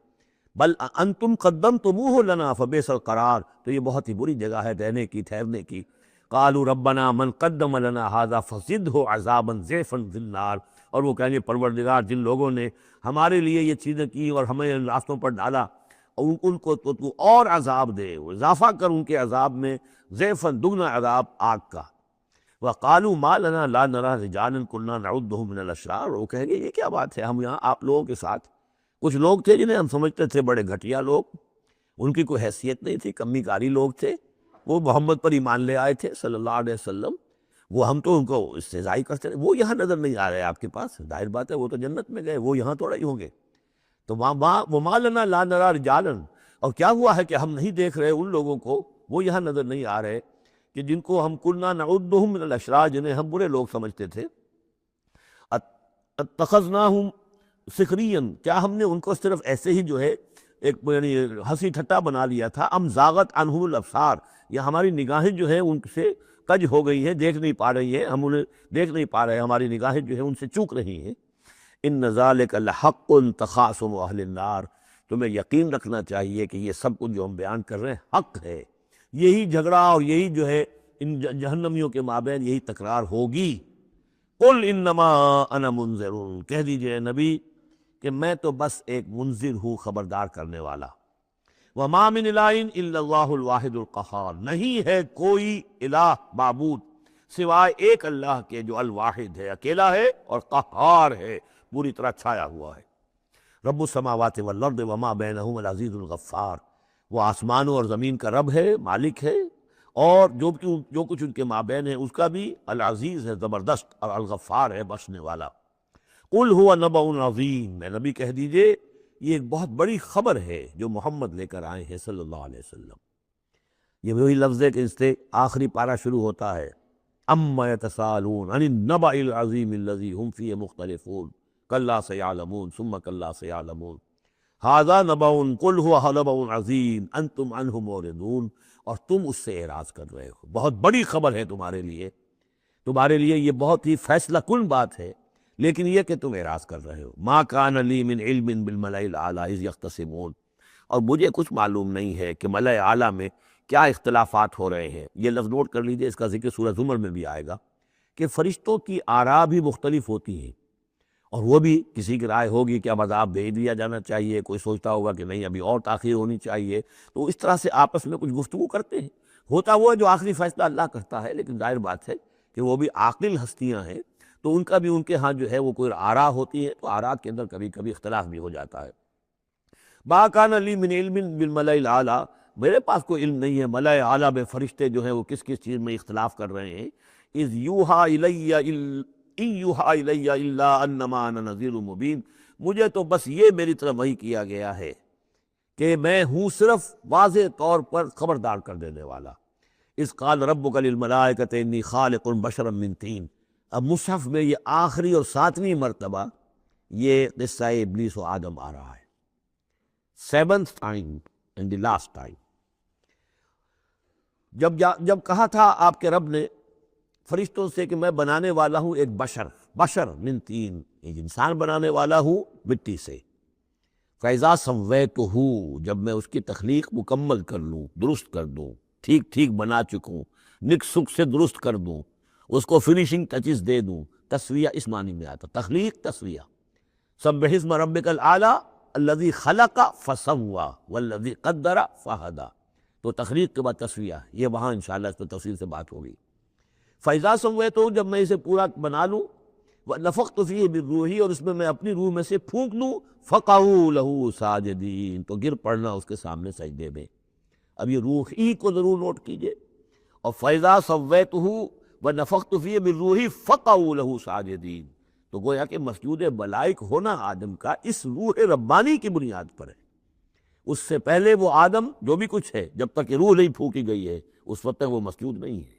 بل انتم قدمتموہ لنا فبئس القرار، تو یہ بہت ہی بری جگہ ہے رہنے کی، ٹھہرنے کی۔ قالوا ربنا من قدم لنا هذا فزده عذابا ضعفا في النار، اور وہ کہیں گے پروردگار جن لوگوں نے ہمارے لیے یہ چیزیں کی اور ہمیں ان راستوں پر ڈالا، ان کو تو اور عذاب دے، اضافہ کر ان کے عذاب میں، ضعفا دگنا عذاب آگ کا۔ وقالوا ما لنا لا نرى رجالا كنا نعدهم من الاشرار، وہ کہیں گے یہ کیا بات ہے، ہم یہاں آپ لوگوں کے ساتھ کچھ لوگ تھے جنہیں ہم سمجھتے تھے بڑے گھٹیا لوگ، ان کی کوئی حیثیت نہیں تھی، کمی کاری لوگ تھے، وہ محمد پر ایمان لے آئے تھے صلی اللہ علیہ وسلم، وہ ہم تو ان کو استہزائی کرتے رہے، وہ یہاں نظر نہیں آ رہے آپ کے پاس، ظاہر بات ہے وہ تو جنت میں گئے، وہ یہاں تھوڑا ہی ہوں گے۔ تو وما لنا لا نرى رجالا، اور کیا ہوا ہے کہ ہم نہیں دیکھ رہے ان لوگوں کو، وہ یہاں نظر نہیں آ رہے کہ جن کو ہم كنا نعدهم من الاشرار، جنہیں ہم برے لوگ سمجھتے تھے۔ اتخذناہم سخریا، کیا ہم نے ان کو صرف ایسے ہی جو ہے ایک یعنی ہنسی ٹھٹا بنا لیا تھا، ام زاغت عنہم الابصار، یا ہماری نگاہیں جو ہیں ان سے کج ہو گئی ہیں، دیکھ نہیں پا رہی ہیں، ہم انہیں دیکھ نہیں پا رہے، ہماری نگاہیں جو ہیں ان سے چوک رہی ہیں۔ ان ذالک لحق تخاصم اہل النار، تمہیں یقین رکھنا چاہیے کہ یہ سب کچھ جو ہم بیان کر رہے ہیں حق ہے، یہی جھگڑا اور یہی جو ہے ان جہنمیوں کے مابین یہی تکرار ہوگی۔ قل انما انا منذر، کہہ دیجئے نبی کہ میں تو بس ایک منذر ہوں، خبردار کرنے والا۔ وما من الہ الا اللہ الواحد القہار، نہیں ہے کوئی الہ معبود سوائے ایک اللہ کے جو الواحد ہے، اکیلا ہے اور قہار ہے، پوری طرح چھایا ہوا ہے۔ رب السماوات والارض وما بینہم العزیز الغفار، وہ آسمانوں اور زمین کا رب ہے، مالک ہے، اور جو کچھ ان کے مابین ہے اس کا بھی العزیز ہے، زبردست، اور الغفار ہے، بخشنے والا۔ قل هو نبأ عظیم، میں نبی کہہ دیجئے یہ ایک بہت بڑی خبر ہے جو محمد لے کر آئے ہیں صلی اللہ علیہ وسلم۔ یہ وہی لفظ ہے کہ اس سے آخری پارہ شروع ہوتا ہے، اما یتساءلون عن النبأ العظیم الذی هم فیہ مختلفون کلا سیعلمون ثم کلا سیعلمون ھذا نبأ قل هو نبأ عظیم انتم عنہ معرضون، اور تم اس سے اعراض کر رہے ہو، بہت بڑی خبر ہے تمہارے لیے یہ بہت ہی فیصلہ کن بات ہے، لیکن یہ کہ تم اعراض کر رہے ہو۔ ما کان لی من علم بالملأ الاعلی اذ یختصمون، اور مجھے کچھ معلوم نہیں ہے کہ ملأ اعلیٰ میں کیا اختلافات ہو رہے ہیں۔ یہ لفظ نوٹ کر لیجئے، اس کا ذکر سورہ زمر میں بھی آئے گا کہ فرشتوں کی آراء بھی مختلف ہوتی ہیں، اور وہ بھی کسی کی رائے ہوگی کہ اب عذاب بھیج دیا جانا چاہیے، کوئی سوچتا ہوگا کہ نہیں ابھی اور تاخیر ہونی چاہیے، تو اس طرح سے آپس میں کچھ گفتگو کرتے ہیں۔ ہوتا وہ ہے جو آخری فیصلہ اللہ کرتا ہے، لیکن ظاہر بات ہے کہ وہ بھی عاقل ہستیاں ہیں، تو ان کا بھی ان کے ہاں جو ہے وہ کوئی آراء ہوتی ہے، تو آراء کے اندر کبھی کبھی اختلاف بھی ہو جاتا ہے۔ ما کان لی من علم بالملأ الاعلی، میرے پاس کوئی علم نہیں ہے ملأ اعلیٰ میں فرشتے جو ہیں وہ کس کس چیز میں اختلاف کر رہے ہیں۔ اذ یوحی الی ان یوحی الی الا انما انا نذیر مبین، مجھے تو بس یہ میری طرف وحی کیا گیا ہے کہ میں ہوں صرف واضح طور پر خبردار کر دینے والا۔ اذ قال ربک للملائکۃ انی خالق بشرا من طین، اب مصحف میں یہ آخری اور 7ویں مرتبہ یہ قصہ ابلیس و آدم آ رہا ہے، 7th time and the last time۔ جب کہا تھا آپ کے رب نے فرشتوں سے کہ میں بنانے والا ہوں ایک بشر من طین، ایک انسان بنانے والا ہوں مٹی سے، فَإِذَا سَوَّيْتُهُ، جب میں اس کی تخلیق مکمل کر لوں، درست کر دوں، ٹھیک بنا چکوں، نک سک سے درست کر دوں، اس کو فنیشنگ ٹچز دے دوں، تسویہ اس معنی میں آتا، تخلیق تسویہ۔ سبح اسم ربک الاعلی الذی خلق فسوی والذی قدر فہدی، تو تخلیق کے بعد تسویہ، یہ وہاں انشاءاللہ اس پہ تفصیل سے بات ہوگی۔ فَإِذَا سَوَّيْتُهُ، جب میں اسے پورا بنا لوں، وَنَفَخْتُ فِيهِ مِن رُوحِی، اور اس میں میں اپنی روح میں سے پھونک لوں، فَقَعُوا لَهُ سَاجِدِینَ، تو گر پڑنا اس کے سامنے سجدے میں۔ اب یہ روح ہی کو ضرور نوٹ کیجئے، اور فَإِذَا سَوَّيْتُهُ وَنَفَخْتُ فِيهِ مِن رُوحِی فَقَعُوا لَهُ سَاجِدِینَ، تو گویا کہ مسجود ملائک ہونا آدم کا اس روح ربانی کی بنیاد پر ہے۔ اس سے پہلے وہ آدم جو بھی کچھ ہے، جب تک کہ روح نہیں پھونکی گئی ہے اس وقت تک وہ مسجود نہیں ہے،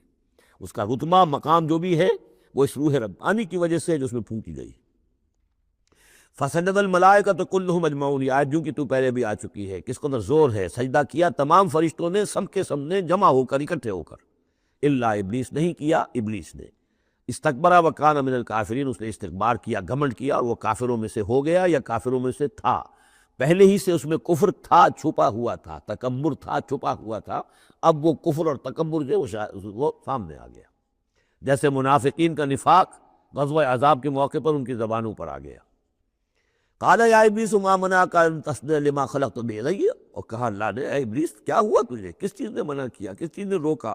اس کا رتبہ مقام جو بھی ہے وہ اس روح ربانی کی وجہ سے جو اس میں پھونکی گئی۔ فسجد الملائکۃ کلھم اجمعون، یہ آیت جو کہ تو پہلے بھی آ چکی ہے، کس قدر زور ہے، سجدہ کیا تمام فرشتوں نے سب کے سب نے جمع ہو کر اکٹھے ہو کر، الا ابلیس، نہیں کیا ابلیس نے، استکبر وکان من الکافرین، اس نے استکبار کیا، گھمنڈ کیا اور وہ کافروں میں سے ہو گیا یا کافروں میں سے تھا، پہلے ہی سے اس میں کفر تھا، چھپا ہوا تھا، تکبر تھا، چھپا ہوا تھا، اب وہ کفر اور تکبر جو وہ سامنے آ گیا، جیسے منافقین کا نفاق غزوہ احزاب کے موقع پر ان کی زبانوں پر آ گیا۔ قال یا ابلیس ما منعک ان تسجد لما خلقت بیدی، اور کہا اللہ نے، اے ابلیس کیا ہوا تجھے، کس چیز نے منع کیا، کس چیز نے روکا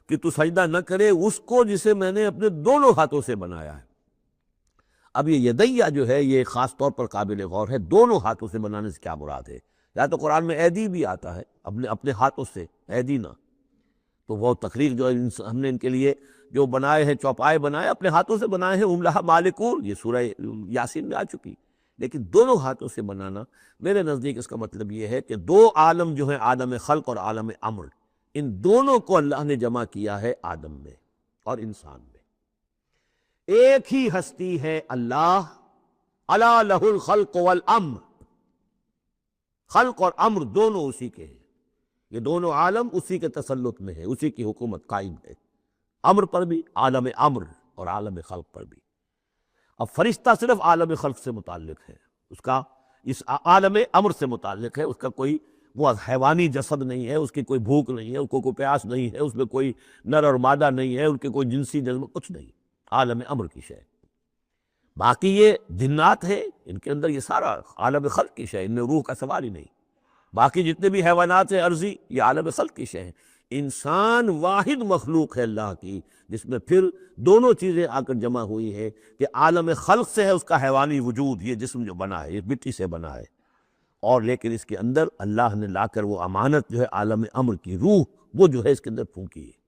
کہ تو سجدہ نہ کرے اس کو جسے میں نے اپنے دونوں ہاتھوں سے بنایا ہے۔ اب یہ یدیہ جو ہے یہ خاص طور پر قابل غور ہے، دونوں ہاتھوں سے بنانے سے کیا مراد ہے؟ یا تو قرآن میں ایدی بھی آتا ہے، اپنے ہاتھوں سے، ایدی نہ، تو وہ تقریر جو ہم نے ان کے لیے جو بنائے ہیں، چوپائے بنائے اپنے ہاتھوں سے بنائے ہیں، ہم لہا مالکون، یہ سورہ یاسین میں آ چکی، لیکن دونوں ہاتھوں سے بنانا میرے نزدیک اس کا مطلب یہ ہے کہ دو عالم جو ہیں، عالم خلق اور عالم امر، ان دونوں کو اللہ نے جمع کیا ہے آدم میں اور انسان میں۔ ایک ہی ہستی ہے اللہ، الا لہ الخلق والامر، خلق اور امر دونوں اسی کے ہیں، یہ دونوں عالم اسی کے تسلط میں ہے، اسی کی حکومت قائم ہے، امر پر بھی، عالم امر اور عالم خلق پر بھی۔ اب فرشتہ صرف عالم خلق سے متعلق ہے، اس کا اس عالم امر سے متعلق ہے، اس کا کوئی وہ حیوانی جسد نہیں ہے، اس کی کوئی بھوک نہیں ہے، اس کو کوئی پیاس نہیں ہے، اس میں کوئی نر اور مادہ نہیں ہے، ان کے کوئی جنسی جذبہ کچھ نہیں، عالم امر کی شے۔ باقی یہ جنات ہے، ان کے اندر یہ سارا عالم خلق کی شے، ان میں روح کا سوال ہی نہیں۔ باقی جتنے بھی حیوانات ہیں عرضی، یہ عالم خلق کی شے ہیں۔ انسان واحد مخلوق ہے اللہ کی، جس میں پھر دونوں چیزیں آ کر جمع ہوئی ہے کہ عالم خلق سے ہے اس کا حیوانی وجود، یہ جسم جو بنا ہے، یہ مٹی سے بنا ہے، اور لیکن اس کے اندر اللہ نے لا کر وہ امانت جو ہے عالم امر کی روح، وہ جو ہے اس کے اندر پھونکی ہے۔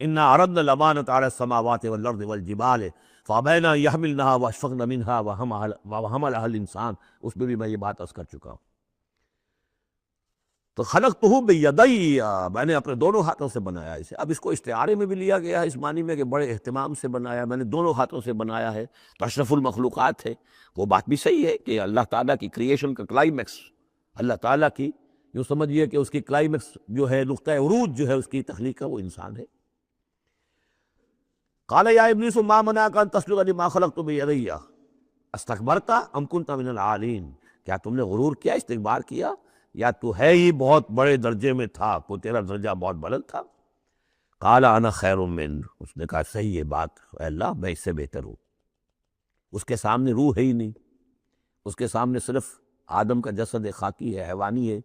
انا عرضنا الامانۃ علی السماوات والارض والجبال فابین ان یحملنها واشفقن منها وحملها الانسان، اس میں بھی میں یہ بات عرض کر چکا ہوں۔ تو خلقتہ بیدی، میں نے اپنے دونوں ہاتھوں سے بنایا اسے۔ اب اس کو استعارے میں بھی لیا گیا ہے اس معنی میں کہ بڑے اہتمام سے بنایا، میں نے دونوں ہاتھوں سے بنایا ہے، تو اشرف المخلوقات ہے۔ وہ بات بھی صحیح ہے کہ اللہ تعالیٰ کی کریشن کا کلائمیکس، اللہ تعالیٰ کی یوں سمجھیے کہ اس کی کلائمیکس جو ہے، نقطہ عروج جو ہے اس کی تخلیق کا، وہ انسان ہے۔ قال یا ابلیس ما منعک ان تسجد لما خلقت بیدی استکبرت ام کنت من العالین، کیا تم نے غرور کیا، استکبار کیا، یا تو ہے ہی بہت بڑے درجے میں تھا، کوئی تیرا درجہ بہت بلند تھا؟ قال انا خیر من، اس نے کہا صحیح ہے بات، اے اللہ میں اس سے بہتر ہوں۔ اس کے سامنے روح ہے ہی نہیں، اس کے سامنے صرف آدم کا جسد خاکی ہے، حیوانی ہے،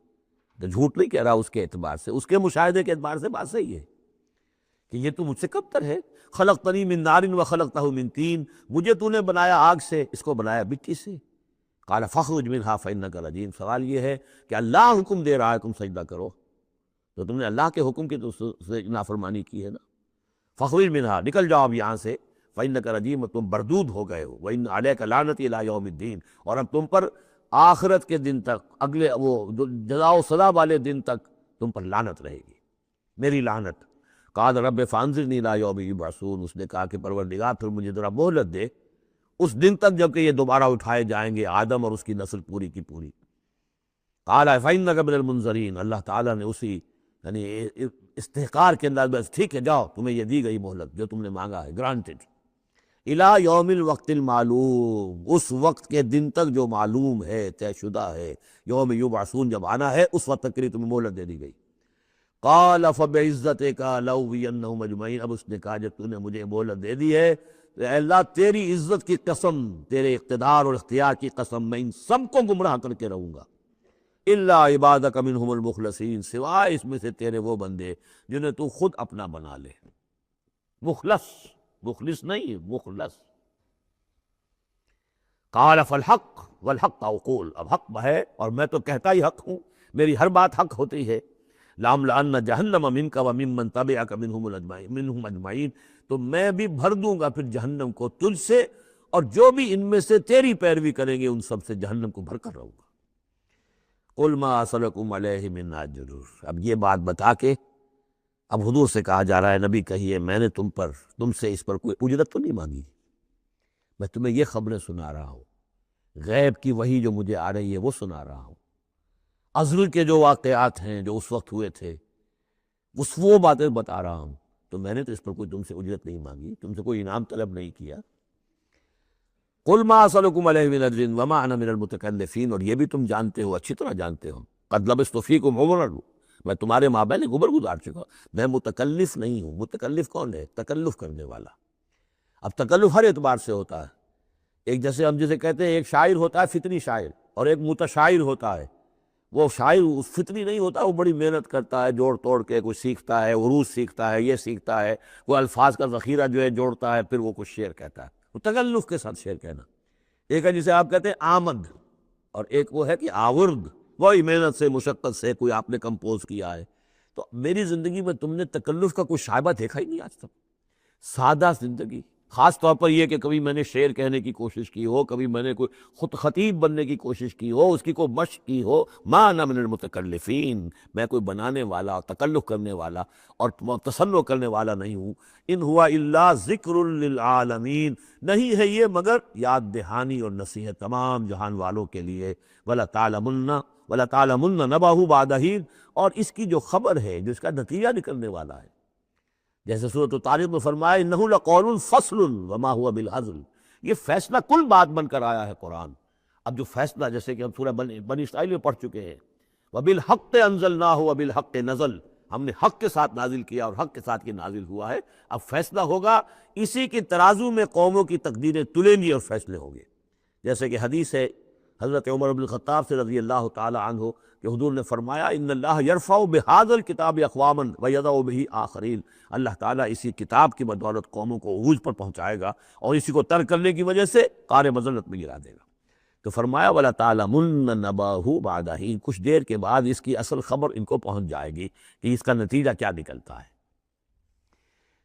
تو جھوٹ نہیں کہہ رہا اس کے اعتبار سے، اس کے مشاہدے کے اعتبار سے بات صحیح ہے کہ یہ تو مجھ سے کم تر ہے۔ خلقتنی من نار وخلقتہ من طین، مجھے تو نے بنایا آگ سے، اس کو بنایا مٹی سے۔ قال فاخرج منها فانک رجیم، سوال یہ ہے کہ اللہ حکم دے رہا ہے تم سجدہ کرو، تو تم نے اللہ کے حکم کی تو نافرمانی کی ہے نا۔ فاخرج منها، نکل جاؤ اب یہاں سے، فانک رجیم، تم بردود ہو گئے ہو، وان علیک لعنتی الی یوم الدین، اور اب تم پر آخرت کے دن تک، اگلے وہ جزا و سزا والے دن تک تم پر لعنت رہے گی، میری لعنت۔ قال رب فانظرنی الی یوم یبعثون، اس نے کہا کہ پروردگار پھر مجھے ذرا مہلت دے اس دن تک جب کہ یہ دوبارہ اٹھائے جائیں گے، آدم اور اس کی نسل پوری کی پوری۔ قال فإنک من المنظرین، اللہ تعالیٰ نے اسی یعنی استحقار کے انداز بس ٹھیک ہے جاؤ، تمہیں یہ دی گئی مہلت جو تم نے مانگا ہے، گرانٹڈ۔ الی یوم الوقت المعلوم، اس وقت کے دن تک جو معلوم ہے، طے شدہ ہے، یوم یبعثون جب آنا ہے اس وقت تک کے لیے تمہیں مہلت دے دی گئی۔ قال فبعزتک لأغوینہم اجمعین، اب اس نے کہا جب تو نے مجھے مہلت دے دی ہے، اے اللہ تیری عزت کی قسم، تیرے اقتدار اور اختیار کی قسم، میں ان سب کو گمراہ کر کے رہوں گا، الا عبادک منہم المخلصین، سوائے اس میں سے تیرے وہ بندے جنہیں تو خود اپنا بنا لے، مخلص، مخلص نہیں، مخلص۔ قال فالحق والحق اقول، اب حق ہے اور میں تو کہتا ہی حق ہوں، میری ہر بات حق ہوتی ہے۔ لَأَمْلَأَنَّ جَهَنَّمَ مِنْكَ وَمِمَّنْ تَبِعَكَ مِنْهُمْ أَجْمَعِينَ، تو میں بھی بھر دوں گا پھر جہنم کو تجھ سے، اور جو بھی ان میں سے تیری پیروی کریں گے ان سب سے جہنم کو بھر کر رہوں گا۔ قُلْ مَا أَسْأَلُكُمْ عَلَيْهِ مِنْ أَجْرٍ، اب یہ بات بتا کے اب حضور سے کہا جا رہا ہے نبی کہیے میں نے تم سے اس پر کوئی اجرت تو نہیں مانگی، میں تمہیں یہ خبریں سنا رہا ہوں غیب کی وحی جو مجھے آ رہی ہے وہ سنا رہا ہوں، ازل کے جو واقعات ہیں جو اس وقت ہوئے تھے وہ باتیں بتا رہا ہوں۔ تو میں نے تو اس پر کوئی تم سے اجرت نہیں مانگی، تم سے کوئی انعام طلب نہیں کیا۔ قل ما اسألکم علیہ من اجر وما انا من المتکلفین، اور یہ بھی تم جانتے ہو، اچھی طرح جانتے ہو، قد لبثت فیکم عمرا، میں تمہارے مابین ایک عمر گزار چکا، میں متکلف نہیں ہوں۔ متکلف کون ہے؟ تکلف کرنے والا۔ اب تکلف ہر اعتبار سے ہوتا ہے، ایک جیسے ہم جسے کہتے ہیں ایک شاعر ہوتا ہے فطری شاعر، اور ایک متشاعر ہوتا ہے۔ وہ شاعر فطری نہیں ہوتا، وہ بڑی محنت کرتا ہے، جوڑ توڑ کے کوئی سیکھتا ہے، عروض سیکھتا ہے، یہ سیکھتا ہے، وہ الفاظ کا ذخیرہ جو ہے جوڑتا ہے، پھر وہ کچھ شعر کہتا ہے، وہ تکلف کے ساتھ شعر کہنا۔ ایک ہے جسے آپ کہتے ہیں آمد، اور ایک وہ ہے کہ آورد، وہی محنت سے مشقت سے کوئی آپ نے کمپوز کیا ہے۔ تو میری زندگی میں تم نے تکلف کا کوئی شائبہ دیکھا ہی نہیں آج تک۔ سادہ زندگی، خاص طور پر یہ کہ کبھی میں نے شعر کہنے کی کوشش کی ہو، کبھی میں نے کوئی خود خطیب بننے کی کوشش کی ہو، اس کی کوئی مشق کی ہو، ما انا من المتکلفین، میں کوئی بنانے والا، تکلف کرنے والا اور تصنع کرنے والا نہیں ہوں۔ ان ہوا الا ذکر للعالمین، نہیں ہے یہ مگر یاد دہانی اور نصیحت تمام جہان والوں کے لیے۔ وَلَا تَعْلَمُنَّ نَبَأَهُ بَعْدَ حِینٍ، اور اس کی جو خبر ہے، جو اس کا نتیجہ نکلنے والا ہے، جیسے سورۃ الطارق میں فرمایا انہ لقول فصل وما هو بالهزل، یہ فیصلہ کل بات بن کر آیا ہے قرآن۔ اب جو فیصلہ، جیسے کہ ہم سورہ بنی اسرائیل میں پڑھ چکے ہیں، وبالحق انزلناہ وبالحق نزل، ہم نے حق کے ساتھ نازل کیا اور حق کے ساتھ یہ نازل ہوا ہے۔ اب فیصلہ ہوگا، اسی کے ترازو میں قوموں کی تقدیریں تلیں گی اور فیصلے ہوں گے۔ جیسے کہ حدیث ہے حضرت عمر بن الخطاب سے رضی اللہ تعالی عنہ کہ حضور نے فرمایا ان اللہ یرفع بہذا الکتاب اقواما ویضع بہ آخرین، اللہ تعالیٰ اسی کتاب کی بدولت قوموں کو عروج پر پہنچائے گا اور اسی کو ترک کرنے کی وجہ سے قعر مذلت میں گرا دے گا۔ تو فرمایا وَلَا تَعْلَمُنَّ نَبَأَهُ بَعْدَ حِینٍ، کچھ دیر کے بعد اس کی اصل خبر ان کو پہنچ جائے گی کہ اس کا نتیجہ کیا نکلتا ہے۔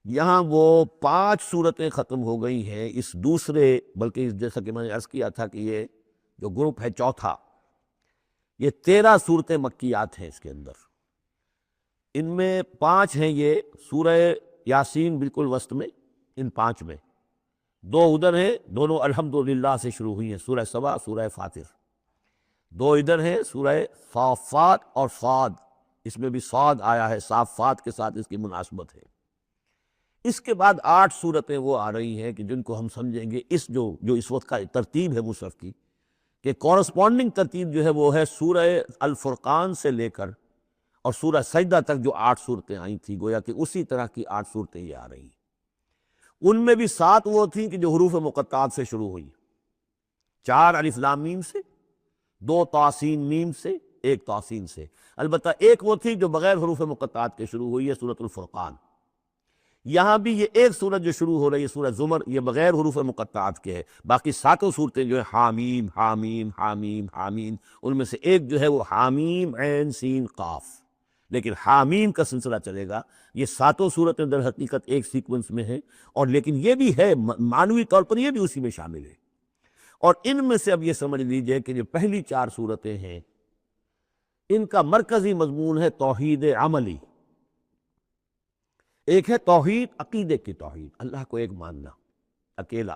یہاں وہ 5 صورتیں ختم ہو گئی ہیں اس دوسرے، بلکہ جیسا کہ میں نے عرض کیا تھا کہ یہ جو گروپ ہے چوتھا، یہ 13 صورتیں مکیات ہیں اس کے اندر۔ ان میں 5 ہیں یہ سورہ یاسین بالکل وسط میں، ان 5 میں 2 ادھر ہیں، دونوں الحمدللہ سے شروع ہوئی ہیں، سورہ سبا، سورہ فاطر۔ 2 ادھر ہیں، سورہ صافات اور صاد، اس میں بھی صاد آیا ہے، صافات کے ساتھ اس کی مناسبت ہے۔ اس کے بعد 8 صورتیں وہ آ رہی ہیں کہ جن کو ہم سمجھیں گے اس جو اس وقت کا ترتیب ہے مصحف کی، کہ کورسپونڈنگ ترتیب جو ہے وہ ہے سورہ الفرقان سے لے کر اور سورہ سجدہ تک جو 8 صورتیں آئی تھیں، گویا کہ اسی طرح کی 8 صورتیں یہ آ رہی ہیں۔ ان میں بھی 7 وہ تھیں کہ جو حروف مقطعات سے شروع ہوئی، 4 الف لام میم سے، 2 طاسین میم سے، 1 طاسین سے، البتہ ایک وہ تھی جو بغیر حروف مقطعات کے شروع ہوئی ہے، سورۃ الفرقان۔ یہاں بھی یہ ایک سورت جو شروع ہو رہی ہے سورہ زمر، یہ بغیر حروف مقطعات کے ہے، باقی 7 صورتیں جو ہیں حامیم حامیم حامیم حامیم، ان میں سے ایک جو ہے وہ حامیم عین سین قاف، لیکن حامیم کا سلسلہ چلے گا۔ یہ 7 صورتیں در حقیقت ایک سیکوینس میں ہیں، اور لیکن یہ بھی ہے معنوی طور پر یہ بھی اسی میں شامل ہے۔ اور ان میں سے اب یہ سمجھ لیجئے کہ جو پہلی 4 صورتیں ہیں، ان کا مرکزی مضمون ہے توحید عملی۔ ایک ہے توحید عقیدے کی توحید، اللہ کو ایک ماننا اکیلا،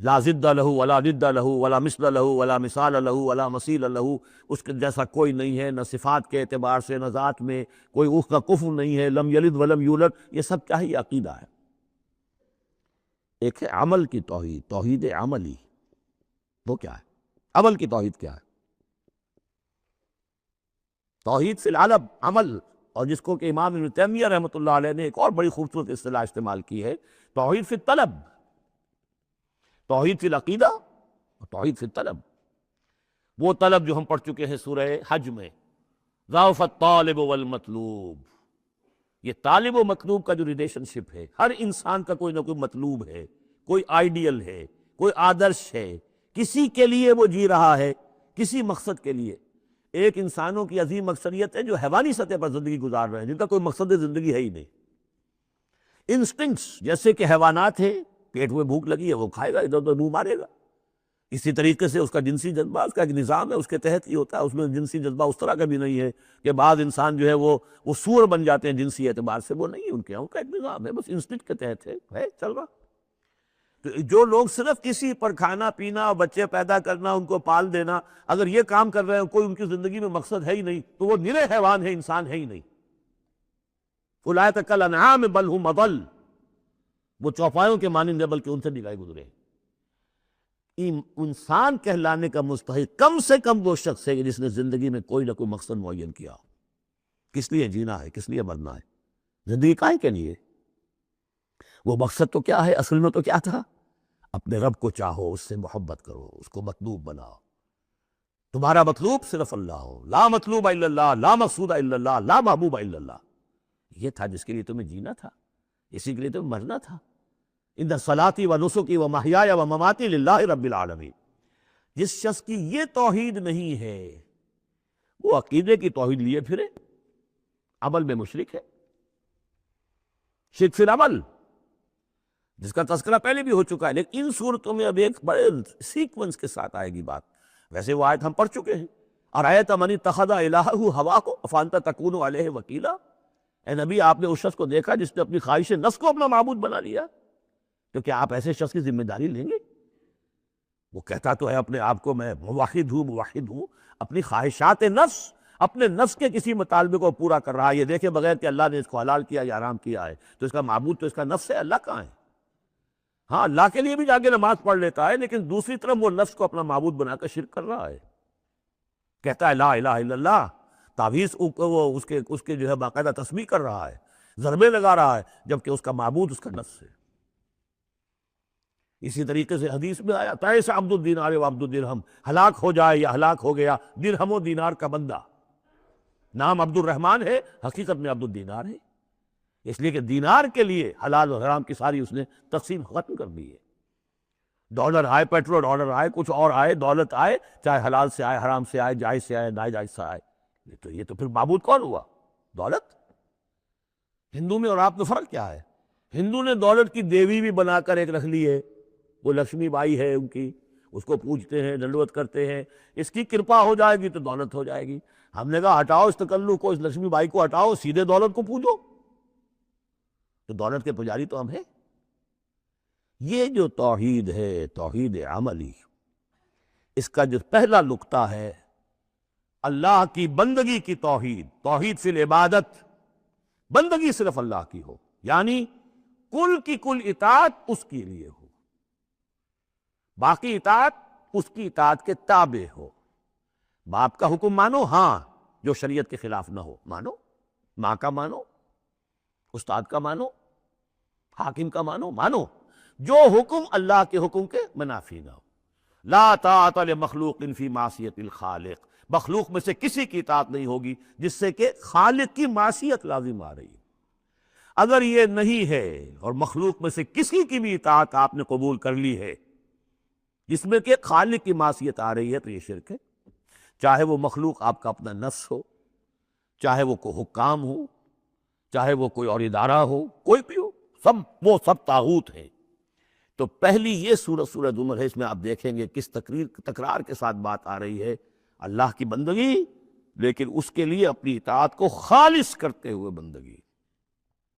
لا ضد لہ ولا ند لہ ولا مثل لہ ولا مثال لہ ولا مثیل لہ، اس کے جیسا کوئی نہیں ہے، نہ صفات کے اعتبار سے، نہ ذات میں، کوئی اس کا کفو نہیں ہے، لم یلد ولم یولد، یہ سب کیا ہے؟ یہ عقیدہ ہے۔ ایک ہے عمل کی توحید، توحید عملی، وہ کیا ہے؟ عمل کی توحید کیا ہے؟ توحید فی العلم، عمل، اور جس کو کہ امام ابن تیمیہ رحمۃ اللہ علیہ نے ایک اور بڑی خوبصورت اصطلاح استعمال کی ہے، توحید فی الطلب، توحید فی العقیدہ اور توحید فی الطلب۔ وہ طلب جو ہم پڑھ چکے ہیں سورہ حج میں، ضعف الطالب والمطلوب، یہ طالب و مطلوب کا جو ریلیشن شپ ہے، ہر انسان کا کوئی نہ کوئی مطلوب ہے، کوئی آئیڈیل ہے، کوئی آدرش ہے، کسی کے لیے وہ جی رہا ہے، کسی مقصد کے لیے۔ ایک انسانوں کی عظیم اکثریت ہے جو حیوانی سطح پر زندگی گزار رہے ہیں، جن کا کوئی مقصد زندگی ہے ہی نہیں۔ انسٹنکٹس، جیسے کہ حیوانات ہیں، پیٹ میں بھوک لگی ہے وہ کھائے گا، ادھر ادھر منہ مارے گا، اسی طریقے سے اس کا جنسی جذبہ، اس کا ایک نظام ہے، اس کے تحت ہی ہوتا ہے۔ اس میں جنسی جذبہ اس طرح کا بھی نہیں ہے کہ بعض انسان جو ہے وہ سور بن جاتے ہیں جنسی اعتبار سے، وہ نہیں، ان کا ایک نظام ہے، بس انسٹنکٹ کے تحت ہے چل رہا۔ تو تو جو لوگ صرف کسی پر کھانا پینا اور بچے پیدا کرنا، ان کو پال دینا، اگر یہ کام کر رہے ہیں، کوئی ان کی زندگی میں مقصد ہے ہی نہیں، تو وہ نرے حیوان ہے، انسان ہے ہی نہیں۔ اولئک کالانعام بل ھم اضل، وہ چوپایوں کے مانند ہے، بلکہ ان سے بھی گئے گزرے۔ انسان کہلانے کا مستحق کم سے کم وہ شخص ہے جس نے زندگی میں کوئی نہ کوئی مقصد معین کیا۔ کس لیے جینا ہے، کس لیے مرنا ہے، زندگی کائے کے لیے؟ وہ مقصد تو کیا ہے؟ اصل میں تو کیا تھا؟ اپنے رب کو چاہو، اس سے محبت کرو، اس کو مطلوب بناؤ، تمہارا مطلوب صرف اللہ ہو، لا مطلوب الا اللہ، لا مقصود الا اللہ، لا محبوب الا اللہ۔ یہ تھا جس کے لیے تمہیں جینا تھا، اسی کے لیے تمہیں مرنا تھا۔ ان صلاتی و نسکی و محیای و مماتی للہ رب العالمین۔ جس شخص کی یہ توحید نہیں ہے، وہ عقیدے کی توحید لیے پھرے، عمل میں مشرک ہے، شرک فی العمل، جس کا تذکرہ پہلے بھی ہو چکا ہے، لیکن ان صورتوں میں اب ایک بڑے سیکوینس کے ساتھ آئے گی بات۔ ویسے وہ آیت ہم پڑھ چکے ہیں، ارأیت من اتخذ الہہ ہواہ افانت تکون علیہ وکیلا۔ اے نبی، آپ نے اس شخص کو دیکھا جس نے اپنی خواہش نفس کو اپنا معبود بنا لیا، تو کیا آپ ایسے شخص کی ذمہ داری لیں گے؟ وہ کہتا تو ہے اپنے آپ کو میں موحد ہوں، اپنی خواہشات نفس، اپنے نفس کے کسی مطالبے کو پورا کر رہا ہے۔ یہ دیکھے بغیر کہ اللہ نے اس کو حلال کیا یا حرام کیا ہے، تو اس کا معبود تو اس کا نفس ہے، اللہ کہاں ہے؟ ہاں، اللہ کے لیے بھی جا کے نماز پڑھ لیتا ہے، لیکن دوسری طرف وہ نفس کو اپنا معبود بنا کر شرک کر رہا ہے۔ کہتا ہے لا الہ الا اللہ، تعویذ وہ اس کے جو ہے باقاعدہ تسبیح کر رہا ہے، ضربے لگا رہا ہے، جبکہ اس کا معبود اس کا نفس ہے۔ اسی طریقے سے حدیث میں آیا تعیس عبد الدینار و عبد الدرہم، ہلاک ہو جائے یا ہلاک ہو گیا درہم و دینار کا بندہ۔ نام عبد الرحمن ہے، حقیقت میں عبد الدینار ہے، اس لیے کہ دینار کے لیے حلال و حرام کی ساری اس نے تقسیم ختم کر دی ہے۔ ڈالر آئے، پیٹرول ڈالر آئے، کچھ اور آئے، دولت آئے، چاہے حلال سے آئے، حرام سے آئے، جائز سے آئے، ناجائز سے آئے، یہ تو پھر معبود کون ہوا؟ دولت۔ ہندو میں اور آپ میں فرق کیا ہے؟ ہندو نے دولت کی دیوی بھی بنا کر ایک رکھ لی ہے، وہ لکشمی بائی ہے ان کی، اس کو پوجتے ہیں، دنڈوت کرتے ہیں، اس کی کرپا ہو جائے گی تو دولت ہو جائے گی۔ ہم نے کہا ہٹاؤ اس تکلف کو، اس لکشمی بائی کو ہٹاؤ، سیدھے دولت کو پوجو، تو دولت کے پجاری تو ہم ہیں۔ یہ جو توحید ہے، توحید عملی، اس کا جو پہلا نقطہ ہے اللہ کی بندگی کی توحید، توحید فی العبادت، بندگی صرف اللہ کی ہو، یعنی کل کی کل اطاعت اس کے لیے ہو، باقی اطاعت اس کی اطاعت کے تابع ہو۔ باپ کا حکم مانو، ہاں، جو شریعت کے خلاف نہ ہو مانو، ماں کا مانو، استاد کا مانو، حاکم کا مانو، جو حکم اللہ کے حکم کے منافی نہ ہو۔ لا طاعت لمخلوق فی معصیت الخالق، مخلوق میں سے کسی کی اطاعت نہیں ہوگی جس سے کہ خالق کی معصیت لازم آ رہی ہے۔ اگر یہ نہیں ہے اور مخلوق میں سے کسی کی بھی اطاعت آپ نے قبول کر لی ہے جس میں کہ خالق کی معصیت آ رہی ہے، تو یہ شرک ہے، چاہے وہ مخلوق آپ کا اپنا نفس ہو، چاہے وہ کوئی حکام ہو، چاہے وہ کوئی اور ادارہ ہو، کوئی بھی ہو، وہ سب طاغوت ہیں۔ تو پہلی یہ سورہ زمر ہے، اس میں آپ دیکھیں گے کس تکرار کے ساتھ بات آ رہی ہے، اللہ کی بندگی، لیکن اس کے لیے اپنی اطاعت کو خالص کرتے ہوئے بندگی۔